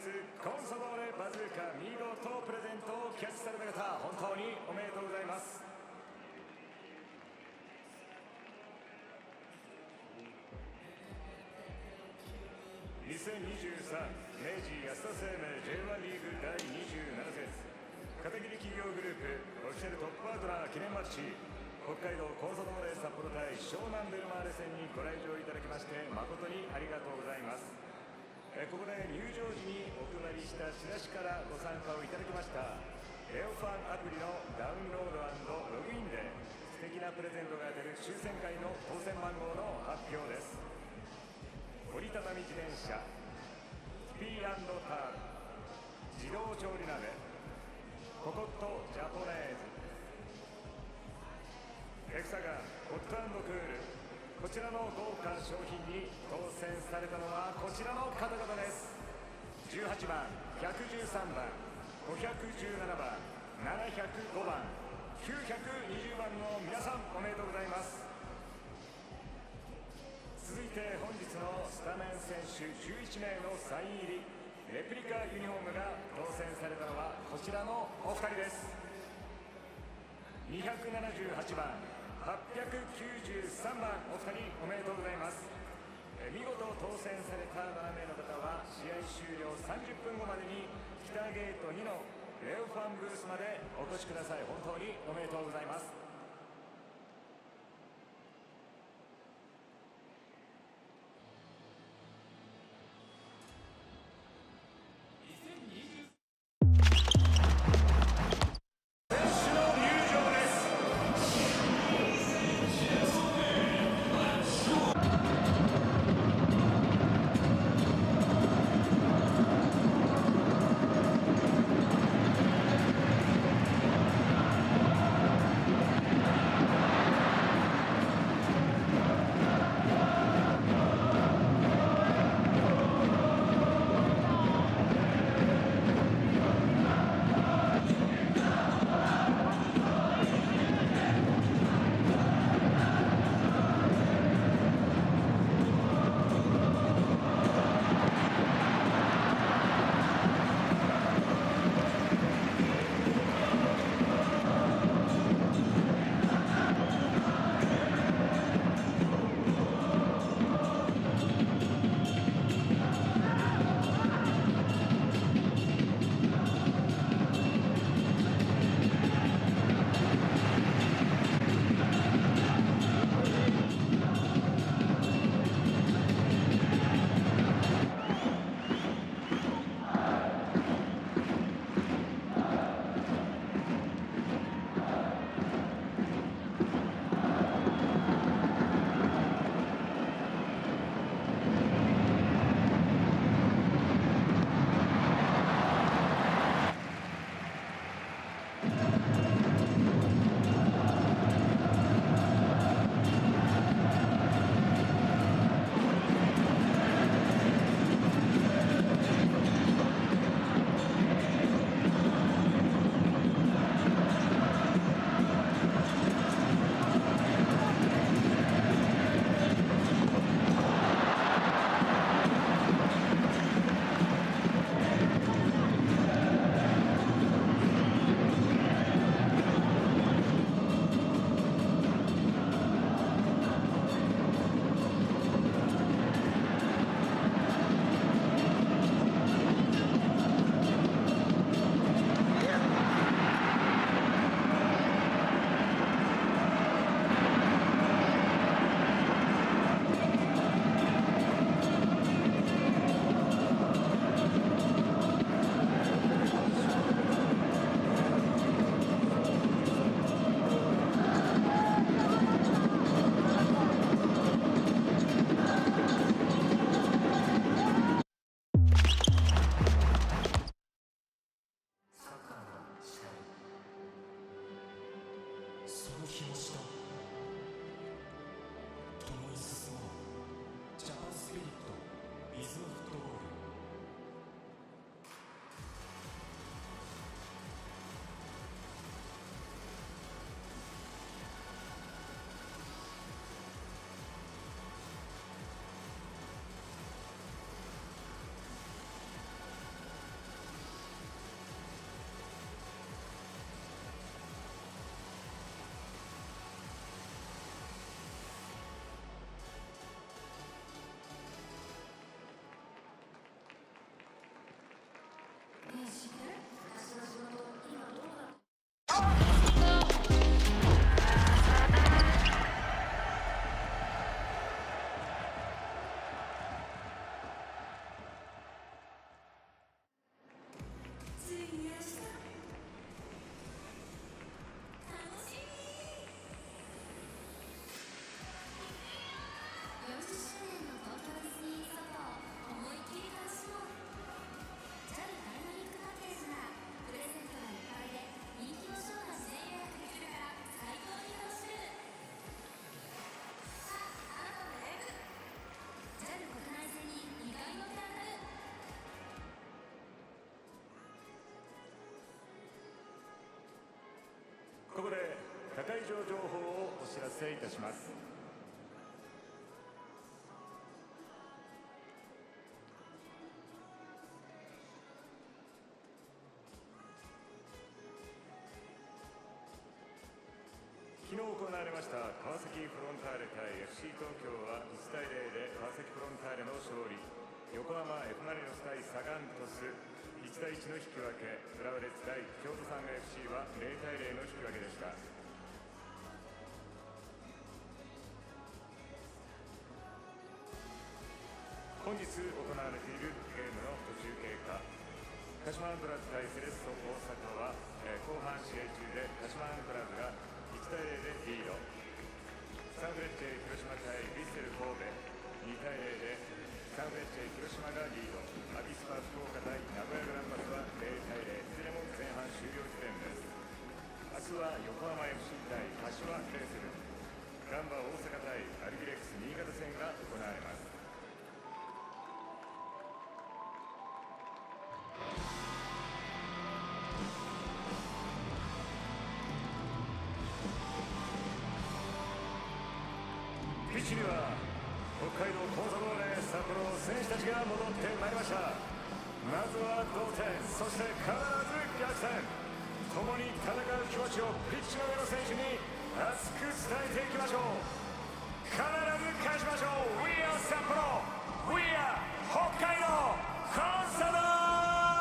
コンサドーレバズーカ見事プレゼントをキャッチされた方、本当におめでとうございます。2023明治安田生命 J1 リーグ第27節片桐企業グループオフィシャルトップパートナー記念マッチ、北海道コンサドーレ札幌対湘南ベルマーレ戦にご来場いただきまして誠にありがとうございます。ここで入場時にお配りしたチラシからご参加をいただきましたレオファンアプリのダウンロード&ログインで素敵なプレゼントが当たる抽選会の当選番号の発表です。折りたたみ自転車、スピー&タール、自動調理鍋、ココットジャポネーズ、エクサガンホット&クール、こちらの豪華商品に当選されたのはこちらの方々です。18番、113番、517番、705番、920番の皆さん、おめでとうございます。続いて本日のスタメン選手11名のサイン入りレプリカユニフォームが当選されたのはこちらのお二人です。278番、893番、お二人おめでとうございます。見事当選された7名の方は試合終了30分後までに北ゲート2のレオファンブースまでお越しください。本当におめでとうございます。場情報をお知らせいたします。昨日行われました川崎フロンターレ対 FC 東京は1対0で川崎フロンターレの勝利。横浜 F ・マリノス対サガン鳥栖1対1の引き分け。浦和レッズ対京都サンガ FC は0対0の引き分けでした。本日行われているゲームの途中経過。鹿島アントラーズ対セレッソ大阪は、後半試合中で鹿島アントラーズが1対0でリード。サンフレッチェ広島対ヴィッセル神戸2対0でサンフレッチェ広島がリード。アビスパ福岡対名古屋グランパスは0対0、いずれも前半終了時点です。明日は横浜 FC 対柏レイソル、ガンバ大阪対アルビレックス新潟戦が行われます。ピッチには北海道コンサドーレ札幌選手たちが戻ってまいりました。まずは同点、そして必ず逆転、共に戦う気持ちをピッチの上の選手に熱く伝えていきましょう。必ず勝ちましょう。 We are 札幌、 We are 北海道コンサドーレ札幌。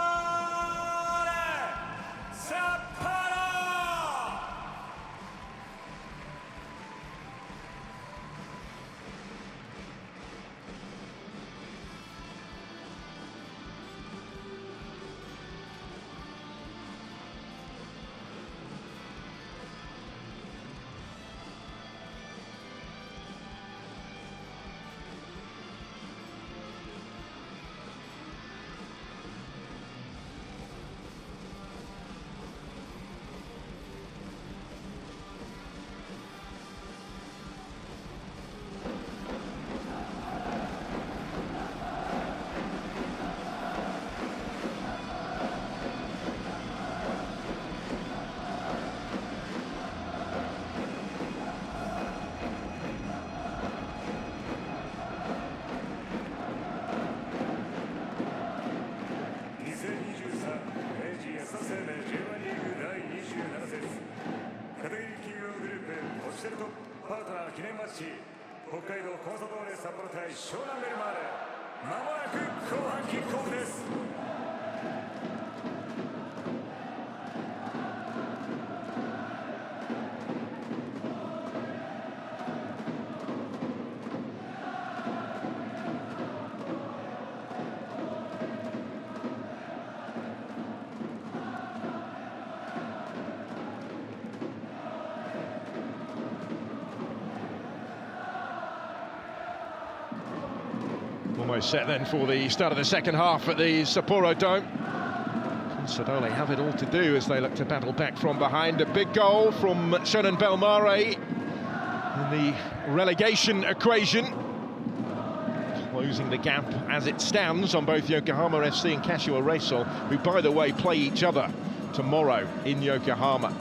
明治安田生命 J1 リーグ第27節片桐企業グループオフィシャルトップパートナー記念マッチ、北海道コンサドーレ札幌対湘南ベルマーレ、まもなく後半キックオフです。Almost set then for the start of the second half at the Sapporo Dome. Consadole have it all to do as they look to battle back from behind. A big goal from Shonan Bellmare in the relegation equation, closing the gap as it stands on both Yokohama FC and Kashiwa Reysol, who, by the way, play each other tomorrow in Yokohama.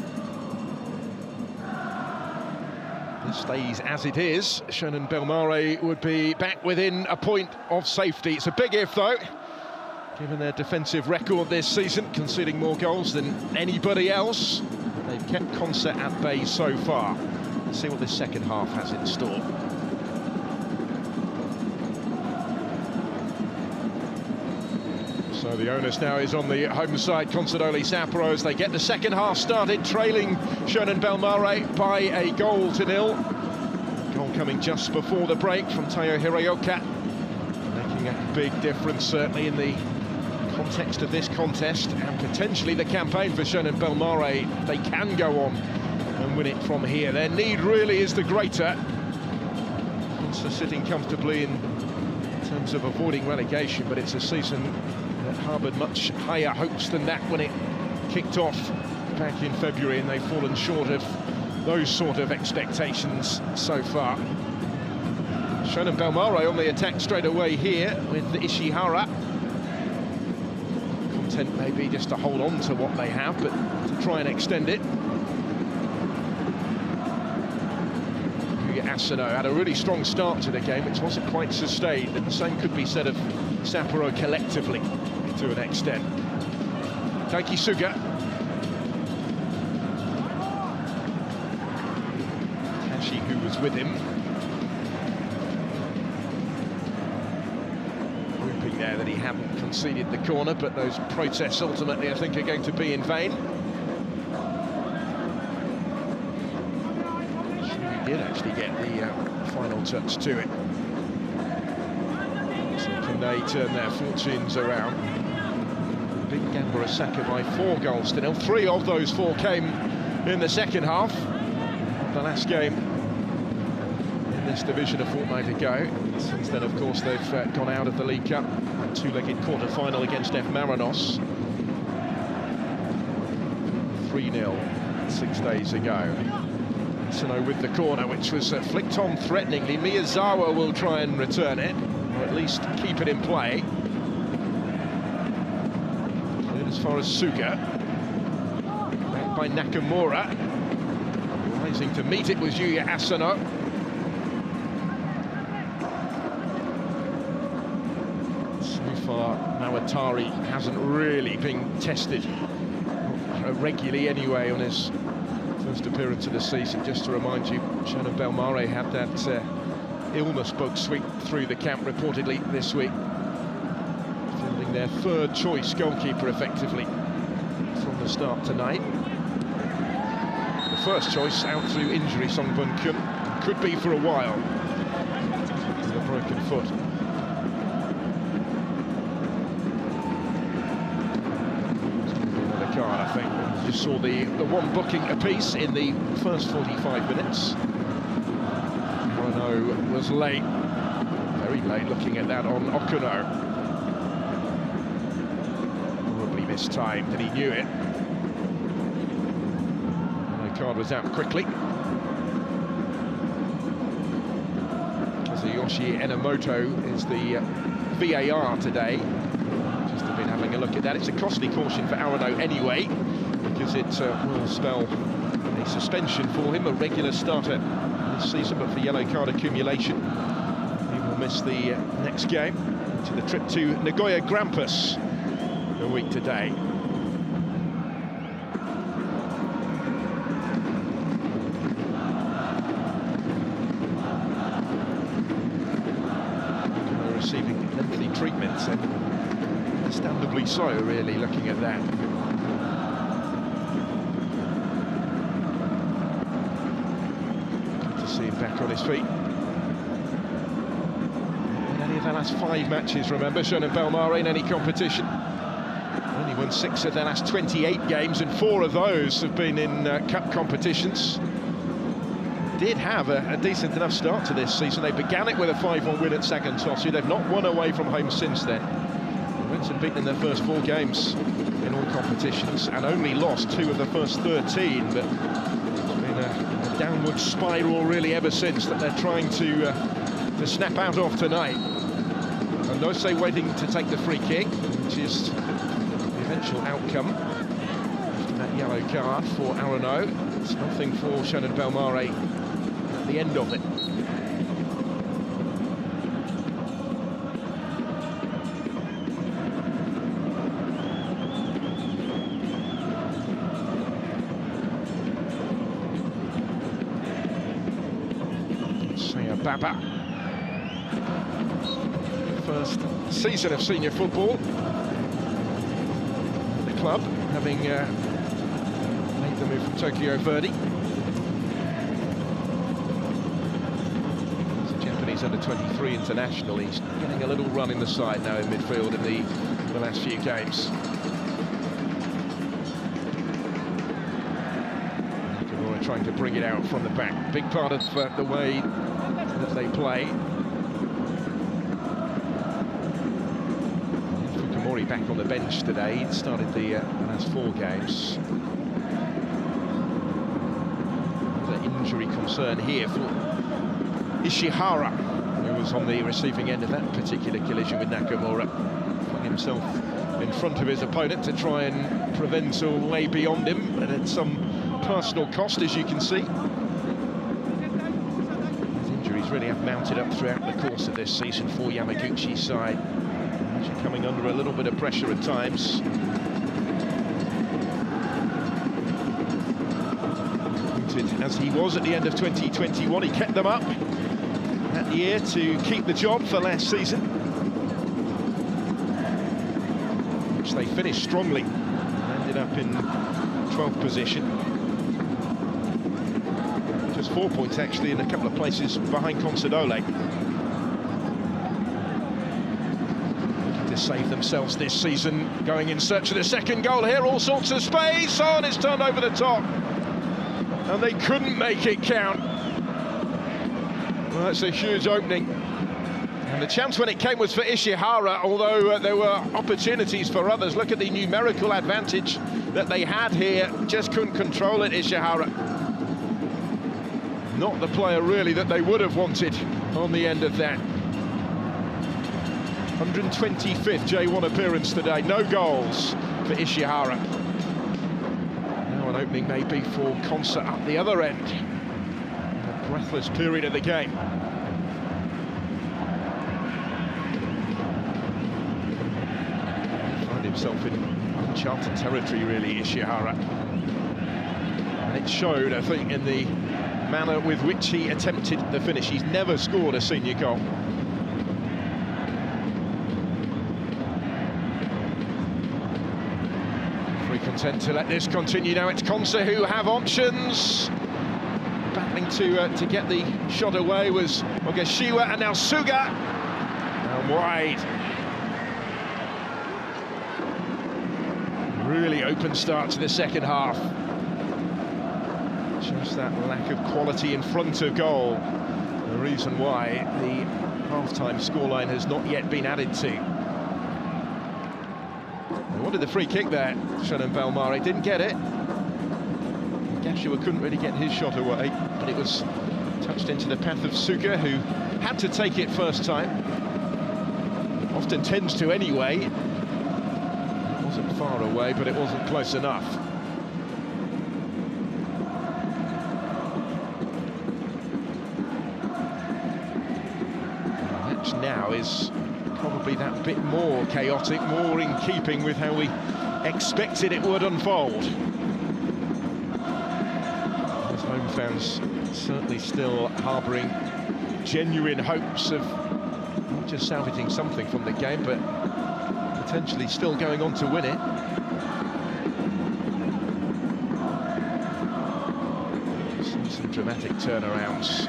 Stays as it is, Shonan Bellmare would be back within a point of safety. It's a big if, though, given their defensive record this season, conceding more goals than anybody else. They've kept Consa at bay so far. Let's see what this second half has in store. So the onus now is on the home side, Consadole Sapporo, as they get the second half started, trailing Shonan Bellmare by a goal to nil. Goal coming just before the break from Taiyo Hiroyoka, making a big difference certainly in the context of this contest and potentially the campaign for Shonan Bellmare. They can go on and win it from here. Their need really is the greater. Consa sitting comfortably in terms of avoiding relegation, but it's a season that harboured much higher hopes than that when it kicked off back in February, and they've fallen short of those sort of expectations so far. Shonan Bellmare on the attack straight away here with Ishihara. Content maybe just to hold on to what they have, but to try and extend it. Asano had a really strong start to the game, which wasn't quite sustained, and the same could be said of Sapporo collectively to an extent. Taiki Suga. Kashi, who was with him. Hoping there that he hadn't conceded the corner, but those protests ultimately, I think, are going to be in vain. Did actually get the final touch to it. So can they turn their fortunes around? Big Gamba Osaka by 4 goals to 0. 3 of those 4 came in the second half. The last game in this division a fortnight ago. Since then, of course, they've gone out of the League Cup. 2-legged quarter-final against F. Marinos. 3-0 6 days ago. Asano with the corner, which was flicked on threateningly. Miyazawa will try and return it, or at least keep it in play. Cleared as far as Suga. Back by Nakamura. Rising to meet it was Yuya Asano. So far, Nawatari hasn't really been tested regularly anyway on his first appearance of the season. Just to remind you, Shonan Bellmare had that illness bug sweep through the camp reportedly this week, fielding their 3rd choice goalkeeper effectively from the start tonight. The 1st choice out through injury, Song Bun-kun, could be for a while with a broken foot. Another card, I think. Just saw the one booking apiece in the first 45 minutes. Renault was late, very late, looking at that on Okuno. Probably mistimed, and he knew it. And the card was out quickly. Kazuyoshi Enomoto is the VAR today. Just have been having a look at that. It's a costly caution for Arano anyway, because it will spell a suspension for him, a regular starter this season, but for yellow card accumulation, he will miss the next game to the trip to Nagoya Grampus a week today. They're receiving lengthy treatments, and understandably so, really, looking at that. See him back on his feet. In any of their last 5 matches, remember, Shonan Bellmare in any competition. Only won 6 of their last 28 games, and 4 of those have been in cup competitions. Did have a decent enough start to this season. They began it with a 5-1 win at Sagantosu. They've not won away from home since then. They went and beaten in their first 4 games in all competitions, and only lost 2 of the first 13, but it's been a downward spiral really ever since that they're trying to snap out of tonight. And Nose waiting to take the free kick, which is the eventual outcome after that yellow card for Arano. It's nothing for Shonan Bellmare at the end of it. Baba. First season of senior football. The club having made the move from Tokyo Verdy. He's a Japanese under-23 international. He's getting a little run in the side now in midfield in the last few games. Nakamura trying to bring it out from the back. Big part of the way that they play. Fukumori back on the bench today. He started the last 4 games. Another injury concern here for Ishihara, who was on the receiving end of that particular collision with Nakamura. Putting himself in front of his opponent to try and prevent or lay beyond him, and at some personal cost, as you can see. really have mounted up throughout the course of this season for Yamaguchi's side. Actually coming under a little bit of pressure at times. As he was at the end of 2021, he kept them up that year to keep the job for last season, which they finished strongly, ended up in 12th position, just 4 points actually in a couple of places behind Consadole. Looking to save themselves this season, going in search of the second goal here, all sorts of space, oh, and it's turned over the top. And they couldn't make it count. Well, that's a huge opening. And the chance when it came was for Ishihara, although there were opportunities for others. Look at the numerical advantage that they had here. Just couldn't control it, Ishihara. Not the player, really, that they would have wanted on the end of that. 125th J1 appearance today. No goals for Ishihara. An opening maybe for Consa up the other end. A breathless period of the game. Find himself in uncharted territory, really, Ishihara. And it showed, I think, in the manner with which he attempted the finish. He's never scored a senior goal. Content to let this continue. Now it's Consa who have options. Battling to get the shot away was Ogashiwa, and now Suga. And wide. Really open start to the second half. Just that lack of quality in front of goal. The reason why the half-time scoreline has not yet been added to. Wanted the free kick there, Shonan Bellmare didn't get it. Gashiwa couldn't really get his shot away, but it was touched into the path of Suga, who had to take it first time. Often tends to anyway. It wasn't far away, but it wasn't close enough. The match now is probably that bit more chaotic, more in keeping with how we expected it would unfold. As home fans certainly still harbouring genuine hopes of not just salvaging something from the game, but potentially still going on to win it. Some dramatic turnarounds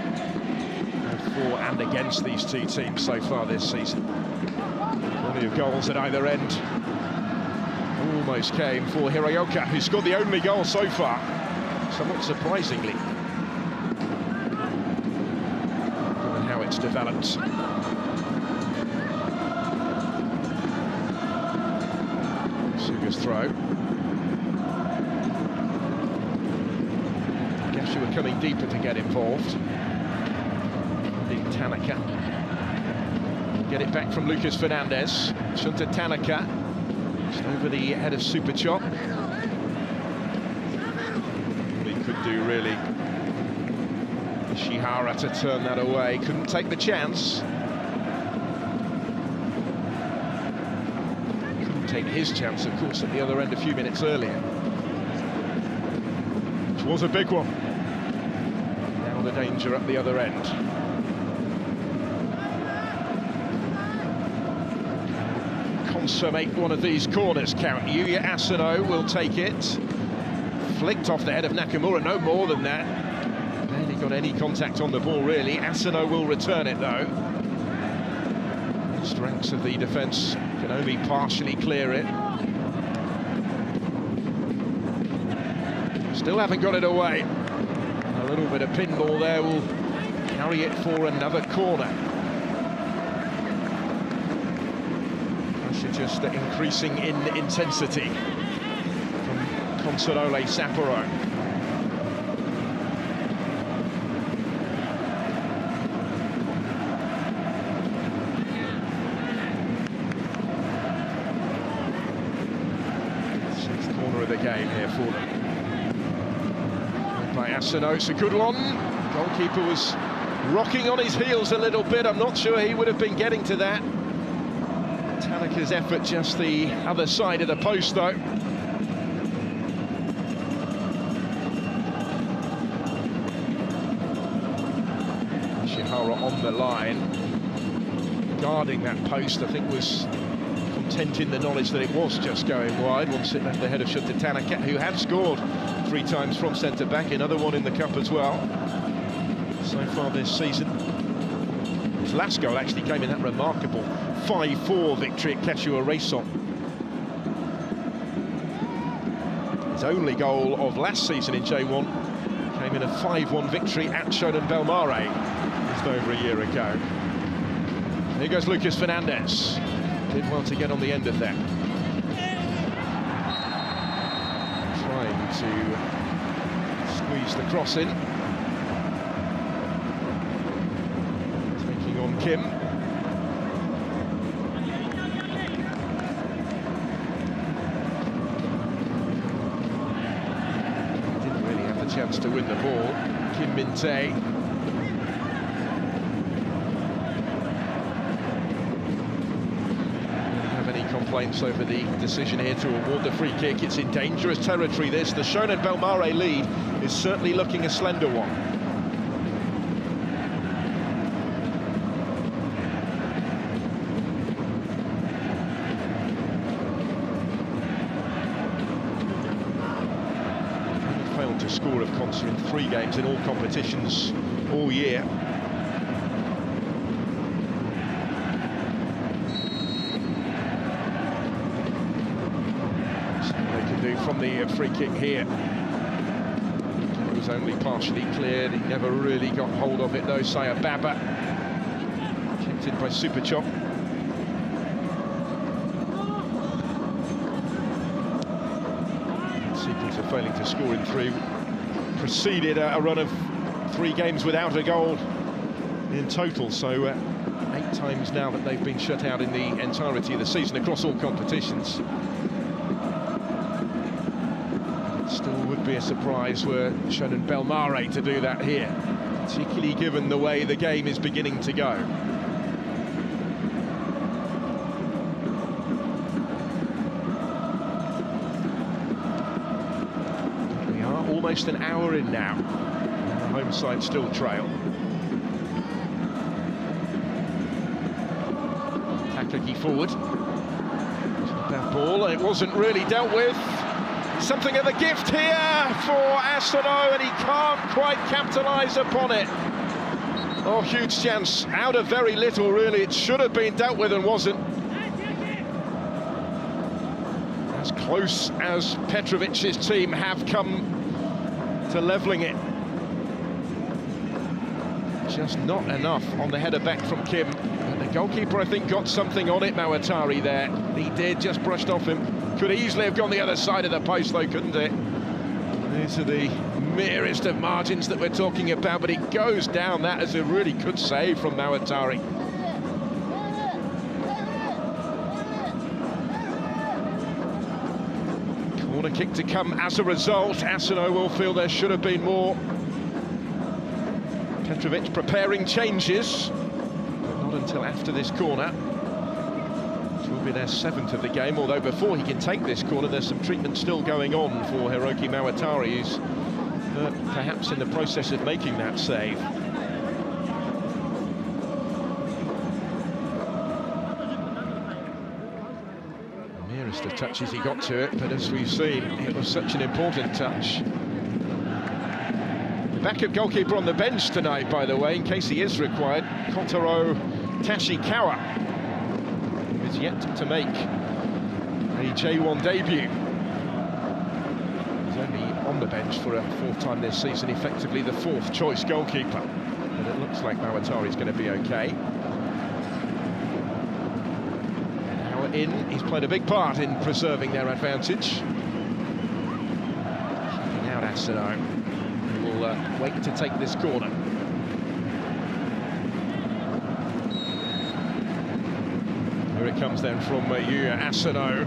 for and against these two teams so far this season. Plenty of goals at either end. Almost came for Hiroyoka, who scored the only goal so far, somewhat surprisingly, given how it's developed. Suga's throw. Gashiwa coming deeper to get involved. Tanaka. Get it back from Lucas Fernandez. Shunta Tanaka. Just over the head of Super Chop. What he could do, really. Ishihara to turn that away. Couldn't take the chance. Couldn't take his chance, of course, at the other end a few minutes earlier. Which was a big one. Now the danger at the other end. Consa make one of these corners count. Yuya Asano will take it. Flicked off the head of Nakamura, no more than that. Barely got any contact on the ball, really. Asano will return it, though. Strengths of the defence can only partially clear it. Still haven't got it away. A little bit of pinball there will carry it for another corner. Just increasing in intensity from Consadole Sapporo. Sixth corner of the game here for them. By Asano, it's a good one. Goalkeeper was rocking on his heels a little bit. I'm not sure he would have been getting to that. Tanaka's effort just the other side of the post, though. Ishihara on the line, guarding that post, I think was content in the knowledge that it was just going wide once it left the head of Shota Tanaka, who had scored 3 times from centre-back, another one in the Cup as well, so far this season. His last goal actually came in that remarkable 5-4 victory at Keshua Reysol. His only goal of last season in J1 came in a 5-1 victory at Shonan Bellmare just over a year ago. Here goes Lucas Fernandez. Did well to get on the end of that. Trying to squeeze the cross in. Taking on Kim. Didn't really have the chance to win the ball. Kim Min-tae. Complaints over the decision here to award the free kick. It's in dangerous territory, this. The Shonan Bellmare lead is certainly looking a slender one. They've failed to score, of course, in 3 games in all competitions all year. From the free kick here. It was only partially cleared. He never really got hold of it though. Saya Baba kicked in by Superchop. Sequence of failing to score in 3 preceded a run of 3 games without a goal in total. So 8 times now that they've been shut out in the entirety of the season across all competitions. Still would be a surprise were Shonan Bellmare to do that here, particularly given the way the game is beginning to go. We are almost an hour in now, and the home side still trail. Takagi forward. That ball, and it wasn't really dealt with. Something of a gift here for Asano, and he can't quite capitalise upon it. Oh, huge chance, out of very little, really. It should have been dealt with and wasn't. As close as Petrovic's team have come to levelling it. Just not enough on the header back from Kim. But the goalkeeper, I think, got something on it, Mawatari, there. He did, just brushed off him. Could easily have gone the other side of the post, though, couldn't it? These are the merest of margins that we're talking about, but it goes down. That is a really good save from Mawatari. Corner kick to come as a result. Asano will feel there should have been more. Petrovic preparing changes, but not until after this corner. Will be their 7th of the game, although before he can take this corner there's some treatment still going on for Hiroki Mawatari, who's perhaps in the process of making that save. The merest of touches he got to it, but as we've seen, it was such an important touch. The backup goalkeeper on the bench tonight, by the way, in case he is required, Kotaro Tashikawa, yet to make a J1 debut. He's only on the bench for a 4th time this season, effectively the 4th choice goalkeeper. But it looks like Mawatari's going to be okay. Now in, he's played a big part in preserving their advantage. Keeping out Asano, who will wait to take this corner. Here it comes then from Yuya Asano.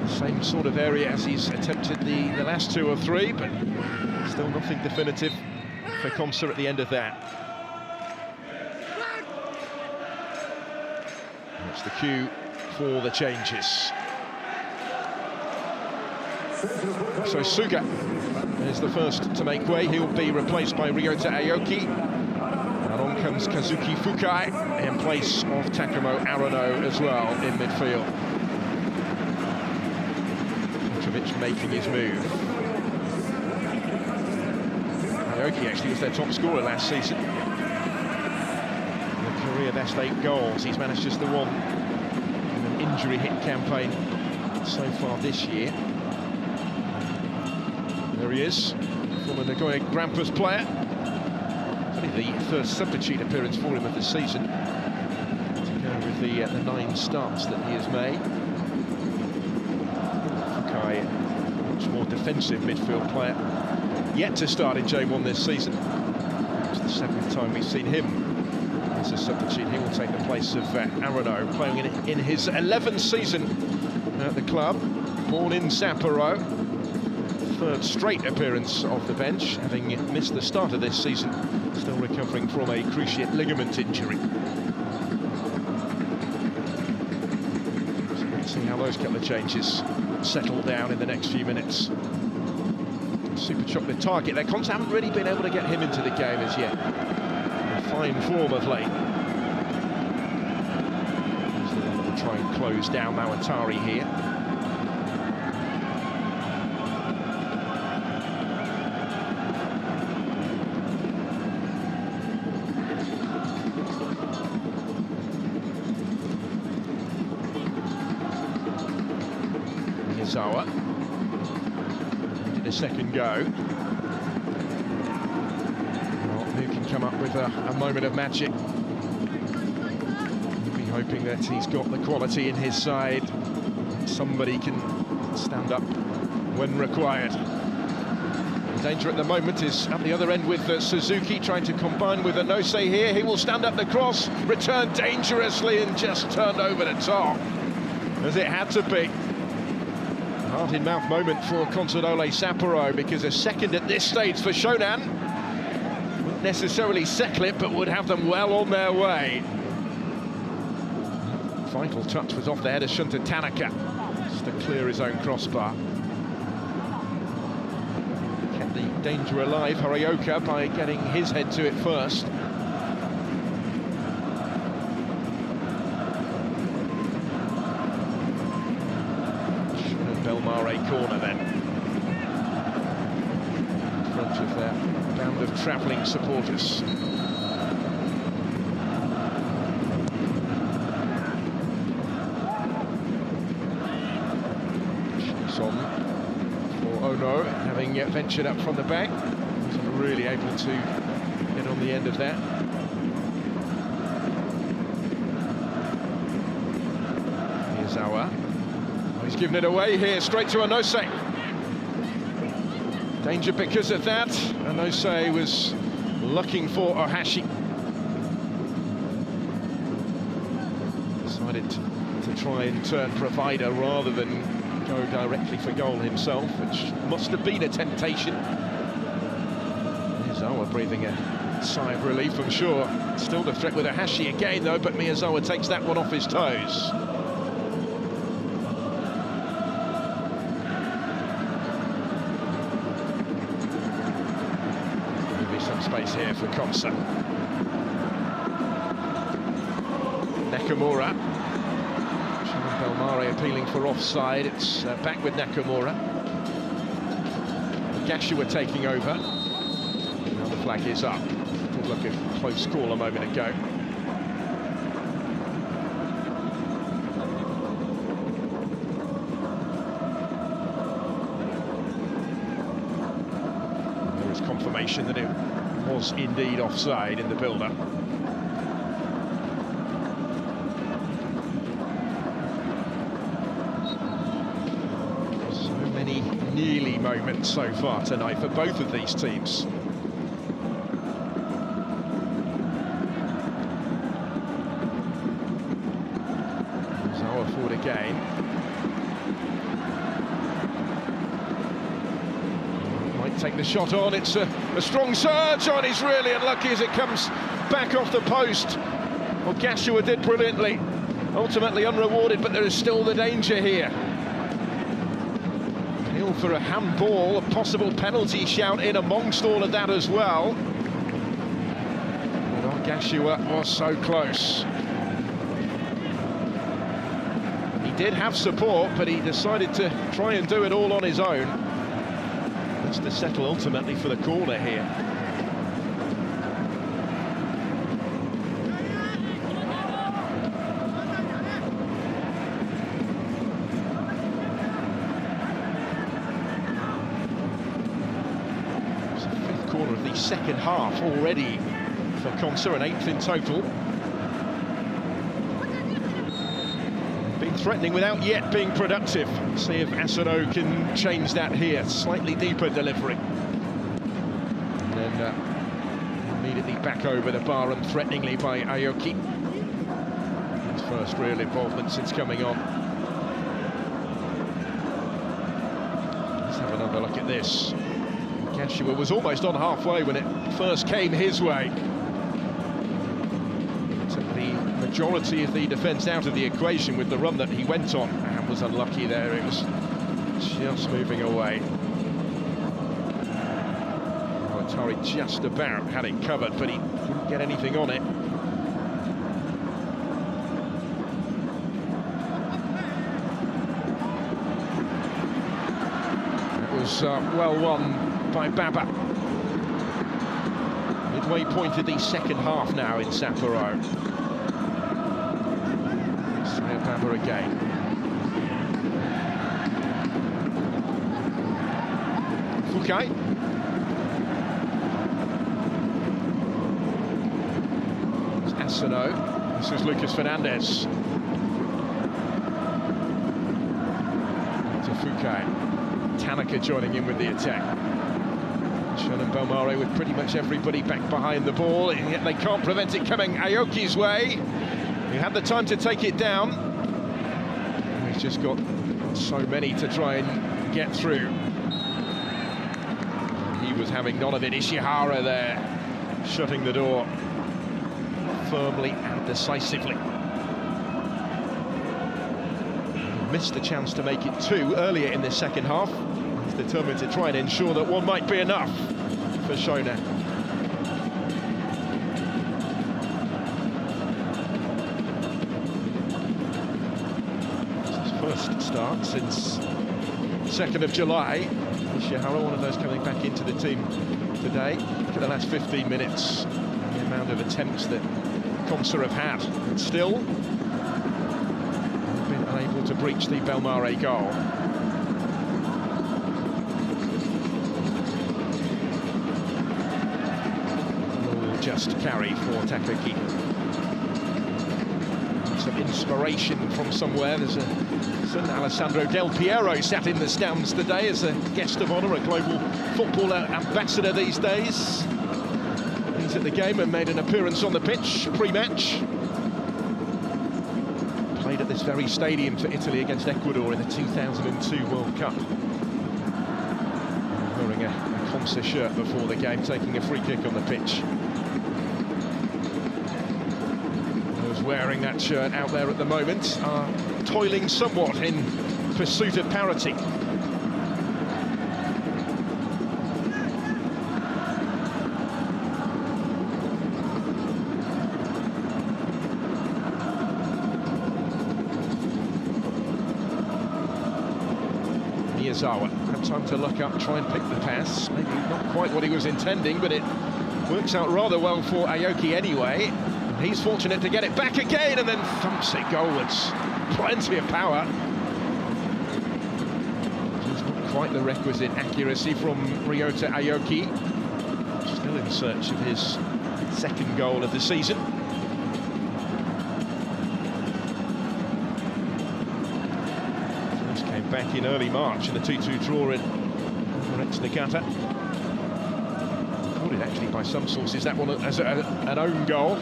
Same sort of area as he's attempted the last 2 or 3, but still nothing definitive. for Consa at the end of that. That's the cue for the changes. So Suga is the first to make way. He'll be replaced by Ryota Aoki. And on comes Kazuki Fukai in place of Takamo Arano as well in midfield. Petrovic making his move. Aoki actually was their top scorer last season. The career best 8 goals. He's managed just the one in an injury hit campaign so far this year. There he is, former Nagoya Grampus player. Only the first substitute appearance for him of the season, to go with the 9 starts that he has made. Fukai, much more defensive midfield player, yet to start in J1 this season. It's the 7th time we've seen him as a substitute. He will take the place of Arano, playing in his 11th season at the club. Born in Sapporo. 3rd straight appearance off the bench, having missed the start of this season, still recovering from a cruciate ligament injury. So let's see how those couple of changes settle down in the next few minutes. Super Chocolate target there. Cons haven't really been able to get him into the game as yet. In fine form of late. So they'll try and close down Mawatari here. Miyazawa did a second go. Well, who can come up with a moment of magic? We'll be hoping that he's got the quality in his side. Somebody can stand up when required. The danger at the moment is at the other end with Suzuki trying to combine with Anose here. He will stand up the cross, return dangerously and just turned over the top, as it had to be. Heart-in-mouth moment for Consadole Sapporo, because a second at this stage for Shonan wouldn't necessarily settle it, but would have them well on their way. Vital touch was off the head of Shunta Tanaka, just to clear his own crossbar. Kept the danger alive, Horioka, by getting his head to it first. Bellmare corner then, in front of their band of travelling supporters. Shoots on for Ono, having ventured up from the back. Wasn't really able to get on the end of that. Miyazawa. He's given it away here, straight to Anose. Danger because of that. Anose was looking for Ohashi. Decided to try and turn provider rather than go directly for goal himself, which must have been a temptation. Miyazawa breathing a sigh of relief, I'm sure. Still the threat with Ohashi again, though, but Miyazawa takes that one off his toes. Space here for Consa. Nakamura. Shonan Bellmare appealing for offside. It's back with Nakamura. Gashua taking over. Now the flag is up. Did look a close call a moment ago. There is confirmation that it was indeed offside in the build-up. So many nearly moments so far tonight for both of these teams. Zawa forward again. Might take the shot on. It's a strong surge on. He's really unlucky as it comes back off the post. Well, Yasua did brilliantly, ultimately unrewarded, but there is still the danger here. Appeal for a handball, a possible penalty shout in amongst all of that as well. But Yasua was so close. He did have support, but he decided to try and do it all on his own. That's to settle ultimately for the corner here. It's the fifth corner of the second half already for Consa, an eighth in total. Been threatening without yet being productive. See if Asano can change that here. Slightly deeper delivery. And then immediately back over the bar and threateningly by Aoki. His first real involvement since coming on. Let's have another look at this. Yasua was almost on halfway when it first came his way. Majority of the defence out of the equation with the run that he went on, and was unlucky there. It was just moving away. Atari just about had it covered, but he couldn't get anything on it. It was well won by Baba. Midway point of the second half now in Sapporo. Baba again. Fukai. It's Asano. This is Lucas Fernandez. To Fukai. Tanaka joining in with the attack. Shonan Bellmare with pretty much everybody back behind the ball, and yet they can't prevent it coming Aoki's way. He had the time to take it down. He's just got so many to try and get through. He was having none of it. Ishihara there, shutting the door firmly and decisively. Missed the chance to make it two earlier in the second half. He's determined to try and ensure that one might be enough for Shonan. First start since 2nd of July. Ishihara, one of those coming back into the team today. Look at the last 15 minutes, the amount of attempts that Consa have had. And still, been unable to breach the Bellmare goal. Will just carry for Takaki. Some inspiration from somewhere. There's a certain Alessandro Del Piero sat in the stands today as a guest of honour, a global football ambassador these days. He's at the game and made an appearance on the pitch pre-match. Played at this very stadium for Italy against Ecuador in the 2002 World Cup. Wearing a Consa shirt before the game, taking a free kick on the pitch. Wearing that shirt out there at the moment are toiling somewhat in pursuit of parity. Miyazawa had time to look up, try and pick the pass. Maybe not quite what he was intending, but it works out rather well for Aoki anyway. He's fortunate to get it back again and then thumps it goalwards. Plenty of power. Just not quite the requisite accuracy from Ryota Aoki. Still in search of his second goal of the season. First came back in early March in the 2-2 draw in Nagata. Recorded actually by some sources that one as an own goal.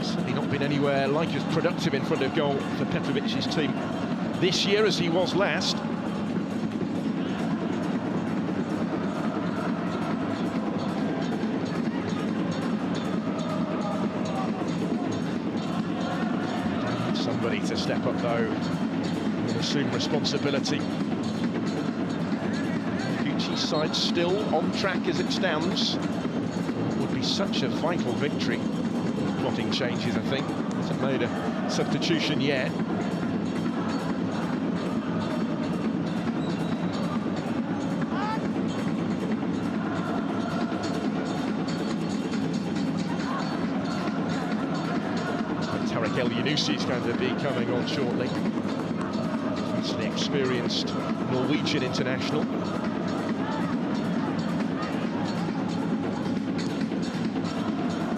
Certainly not been anywhere like as productive in front of goal for Petrovic's team this year as he was last. somebody to step up though and assume responsibility. Gucci's side still on track as it stands. It would be such a vital victory. Plotting changes, I think. Hasn't made a substitution yet. Is going to be coming on shortly. He's the experienced Norwegian international.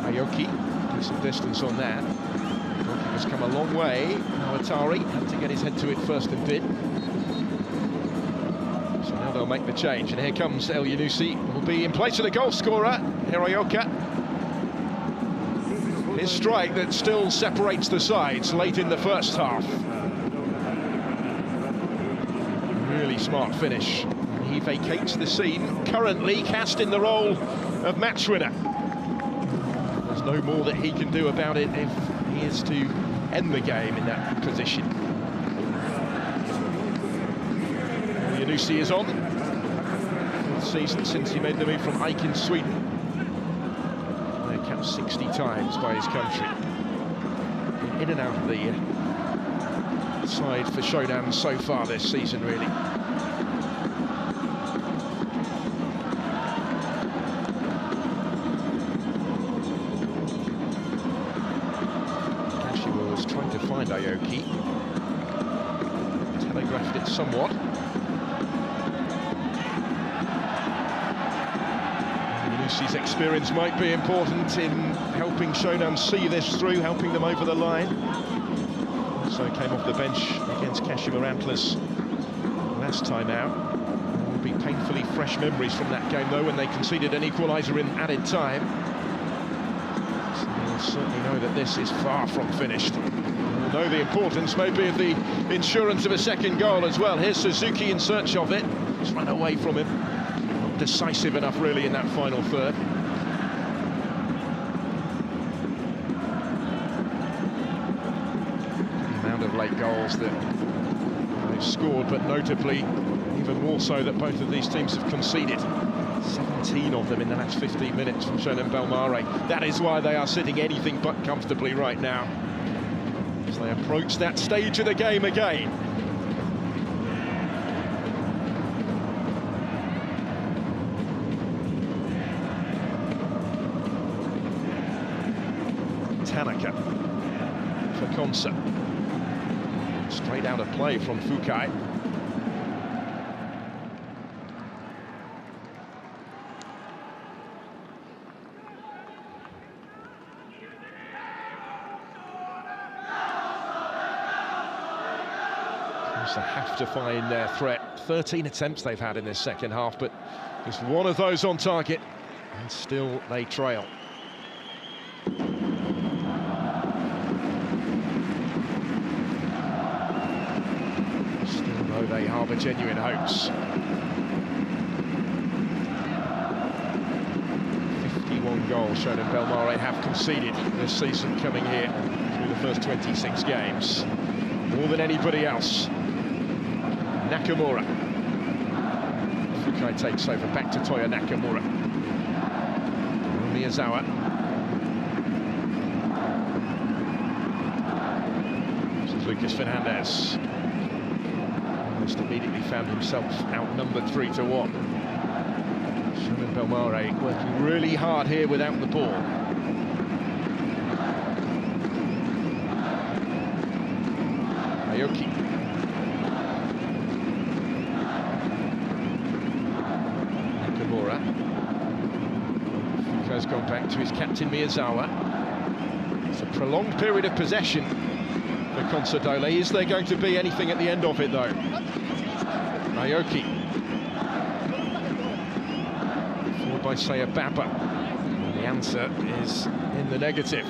Aoki, decent distance on that. Aoki has come a long way. Now Atari had to get his head to it first and did. So now they'll make the change. And here comes El Yunusi, will be in place of the goal scorer, Hiroyoka. His strike that still separates the sides late in the first half. Really smart finish. He vacates the scene, currently cast in the role of match winner. There's no more that he can do about it if he is to end the game in that position. Yunusi is on. This season since he made the move from AIK in Sweden. 60 times by his country. In and out of the side for Shonan so far this season, really. Kashiwa was trying to find Aoki. Telegraphed it somewhat. His experience might be important in helping Shonan see this through, helping them over the line. Also came off the bench against Kashima Antlers last time out. There will be painfully fresh memories from that game, though, when they conceded an equaliser in added time. So they'll certainly know that this is far from finished. They'll know the importance, maybe, of the insurance of a second goal as well. Here's Suzuki in search of it. Just run away from him. Decisive enough, really, in that final third. The amount of late goals that they've scored, but notably, even more so, that both of these teams have conceded. 17 of them in the last 15 minutes from Shonan Bellmare. That is why they are sitting anything but comfortably right now, as they approach that stage of the game again. Tanaka for Consa. Straight out of play from Fukai. Consa have to find their threat. 13 attempts they've had in this second half, but just one of those on target, and still they trail. They harbour genuine hopes. 51 goals Shonan Bellmare have conceded this season, coming here through the first 26 games. More than anybody else. Nakamura. Fukai takes over, back to Toya Nakamura. Miyazawa. This is Lucas Fernandez. Immediately found himself outnumbered 3-1. Shonan Bellmare working really hard here without the ball. Aoki. Nakamura. Fukai's gone back to his captain Miyazawa. It's a prolonged period of possession for Consadole. Is there going to be anything at the end of it, though? Aoki. Followed by Sayababa. And the answer is in the negative.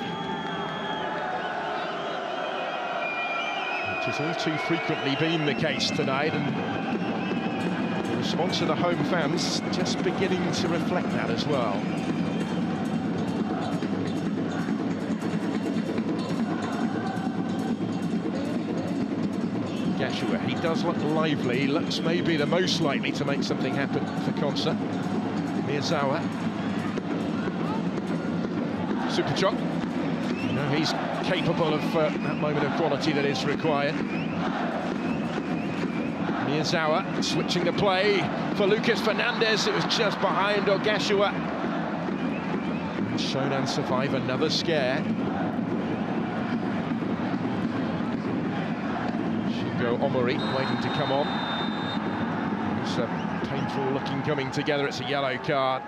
Which has all too frequently been the case tonight, and the response of the home fans just beginning to reflect that as well. Gashua. He does look lively. He looks maybe the most likely to make something happen for Consa. Miyazawa. Super chop. You know, he's capable of that moment of quality that is required. Miyazawa switching the play for Lucas Fernandez. It was just behind Ogashua. And Shonan survive another scare. Shingo Omori waiting to come on. It's a painful looking coming together. It's a yellow card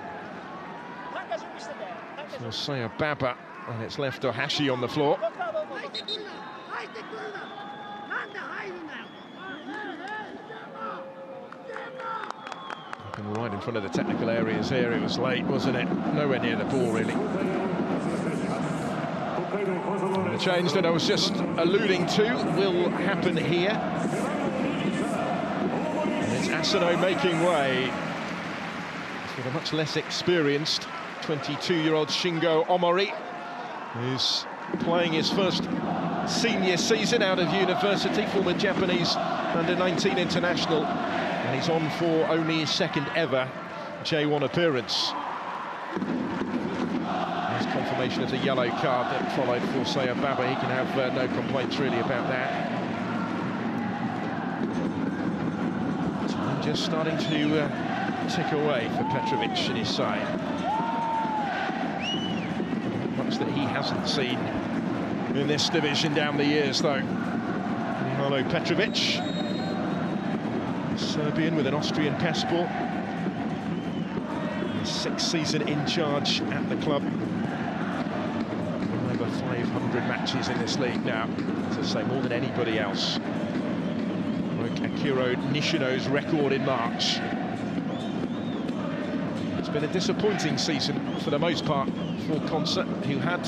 for Sayababa, and it's left Ohashi on the floor. And right in front of the technical areas here. It was late, wasn't it? Nowhere near the ball, really. And the change that I was just alluding to will happen here. And it's Asano making way for the much less experienced 22-year-old Shingo Omori, who's playing his first senior season out of university, former Japanese under-19 international, and he's on for only his second ever J1 appearance. There's confirmation of the yellow card that followed for Sayababa. He can have no complaints really about that. Time just starting to tick away for Petrovic and his side. Much that he hasn't seen in this division down the years, though. Mihailo Petrovic, Serbian with an Austrian passport. His sixth season in charge at the club. Over 500 matches in this league now, as I say, more than anybody else. Broke Akiro Nishino's record in March. It's been a disappointing season for the most part for Consa, who had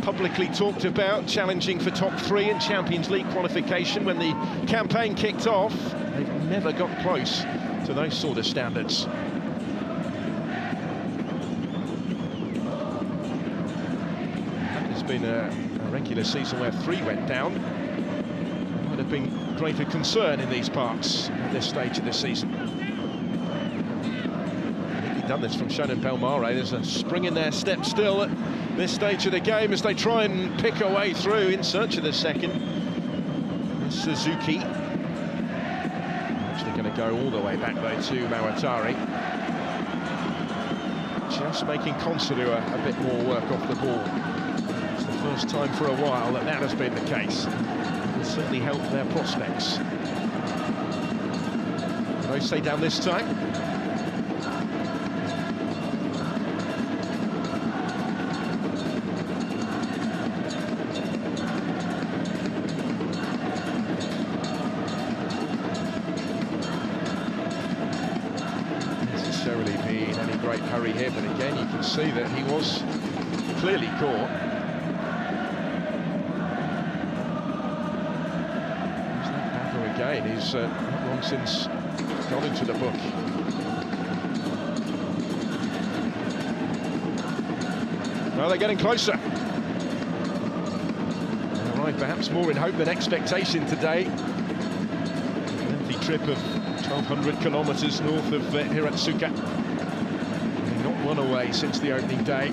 publicly talked about challenging for top 3 in Champions League qualification when the campaign kicked off. They've never got close to those sort of standards. It's been a regular season where 3 went down. There might have been greater concern in these parts at this stage of the season. Done this from Shonan Bellmare. There's a spring in their step still at this stage of the game as they try and pick a way through in search of the second. It's Suzuki. Actually going to go all the way back though to Mawatari. Just making Consa do a bit more work off the ball. It's the first time for a while that has been the case. It will certainly help their prospects. No stay down this time. Hurry here, but again you can see that he was clearly caught. There's that battle again. He's not long since got into the book. Well, they're getting closer. All right, perhaps more in hope than expectation today. A lengthy trip of 1,200 kilometres north of Hiratsuka. One away since the opening day.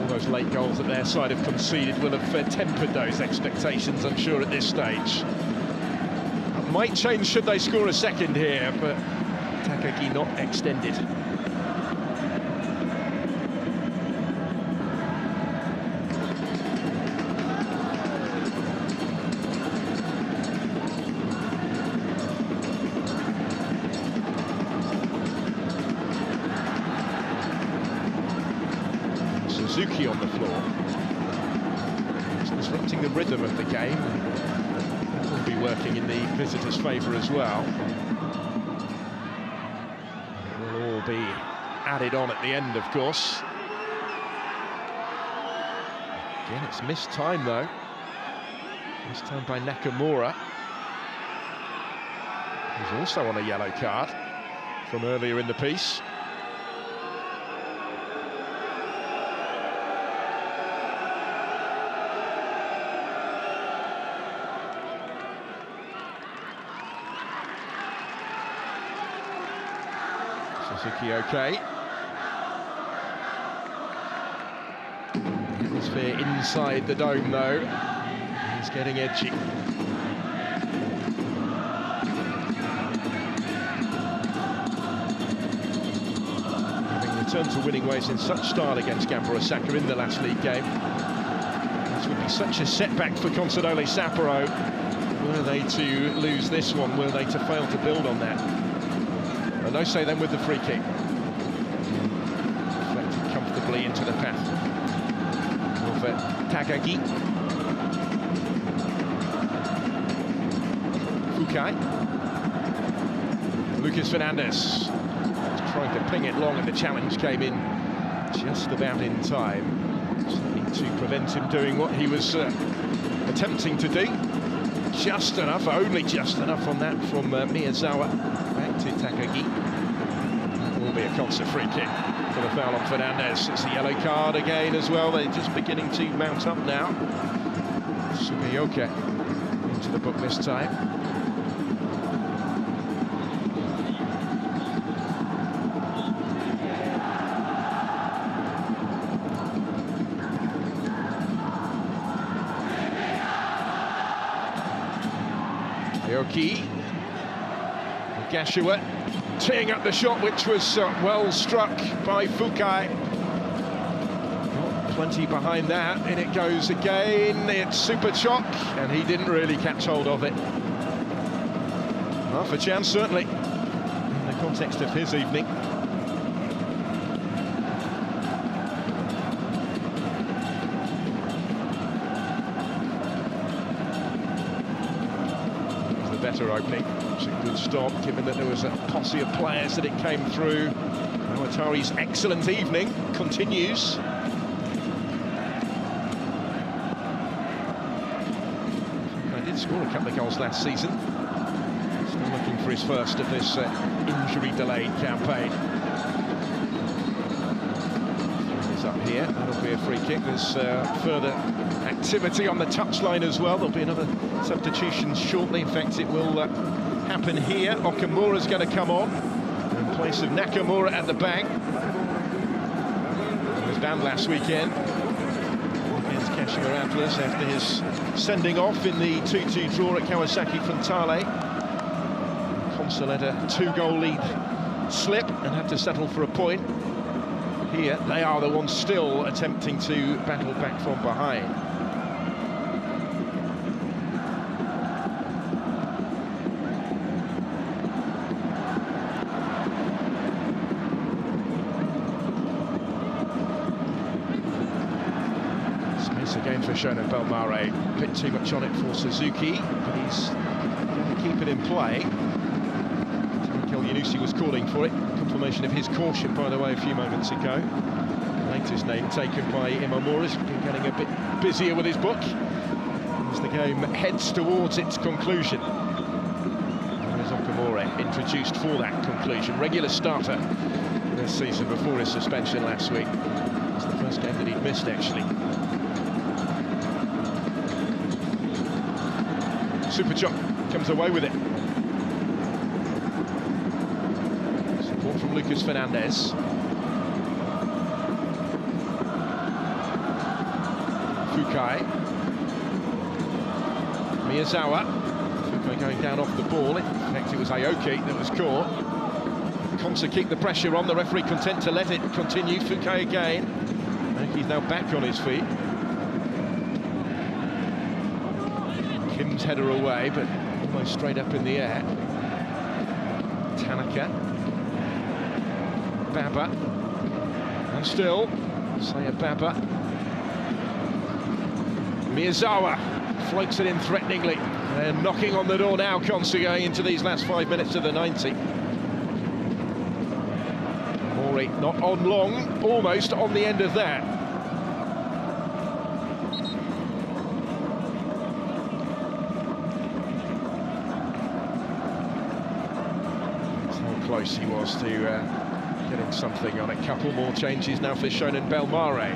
All those late goals that their side have conceded will have tempered those expectations, I'm sure, at this stage. It might change should they score a second here, but Takagi not extended. Suzuki on the floor. It's disrupting the rhythm of the game. That will be working in the visitors' favour as well. It will all be added on at the end, of course. Again, it's missed time though. This time by Nakamura. He's also on a yellow card from earlier in the piece. Suzuki okay. Atmosphere inside the dome though. He's getting edgy. Having returned to winning ways in such style against Gamba Osaka in the last league game. This would be such a setback for Consadole Sapporo. Were they to lose this one, were they to fail to build on that? And no say then with the free kick. Deflected comfortably into the path of Takagi. Fukai. Lucas Fernandez trying to ping it long, and the challenge came in just about in time. Something to prevent him doing what he was attempting to do. Just enough, only just enough on that from Miyazawa. Back to Takagi. That will be a concert free kick for the foul on Fernandez. It's a yellow card again as well. They're just beginning to mount up now. Sumiyoka into the book this time. Aoki. Gashiwa teeing up the shot, which was well struck by Fukai. Got plenty behind that, and it goes again. It's Super Chock, and he didn't really catch hold of it. Half a chance, certainly, in the context of his evening. Better opening. It's a good stop, given that there was a posse of players that it came through. Iwatari's excellent evening continues. I did score a couple of goals last season. Still looking for his first of this injury-delayed campaign. He's up here. That'll be a free kick. There's further activity on the touchline as well. There'll be another substitution shortly. In fact, it will happen here. Okamura's going to come on in place of Nakamura at the back. He was banned last weekend against Kashima Antlers after his sending off in the 2-2 draw at Kawasaki Frontale. Consa let a 2-goal lead slip and had to settle for a point. Here, they are the ones still attempting to battle back from behind. Again for Shonan Bellmare, a bit too much on it for Suzuki, but he's going to keep it in play. Takekel Yunusi was calling for it, confirmation of his caution, by the way, a few moments ago. Latest name taken by Imamura's been getting a bit busier with his book as the game heads towards its conclusion. There's Okamura introduced for that conclusion, regular starter this season before his suspension last week. It's the first game that he'd missed, actually. Super Chock comes away with it. Support from Lucas Fernandez. Fukai. Miyazawa. Fukai going down off the ball. In fact, it was Aoki that was caught. Consa keep the pressure on. The referee content to let it continue. Fukai again. Aoki's now back on his feet. Kim's header away, but almost straight up in the air. Tanaka. Baba. And still, Saya Baba. Miyazawa floats it in threateningly. They're knocking on the door now, Consa, going into these last 5 minutes of the 90. Mori not on long, almost on the end of that. Close he was to getting something on a couple more changes now for Shonan Bellmare.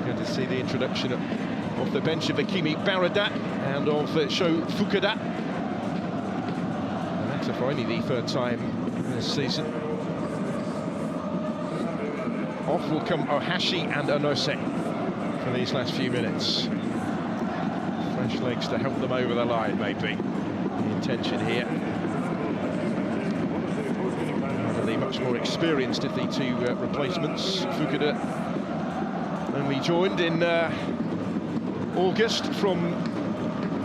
Good to see the introduction of the bench of Akimi Barada and of Sho Fukuda. And that's for only the third time this season. Off will come Ohashi and Onose for these last few minutes. Fresh legs to help them over the line, maybe. The intention here. The much more experienced of the two replacements. Fukuda only joined in August from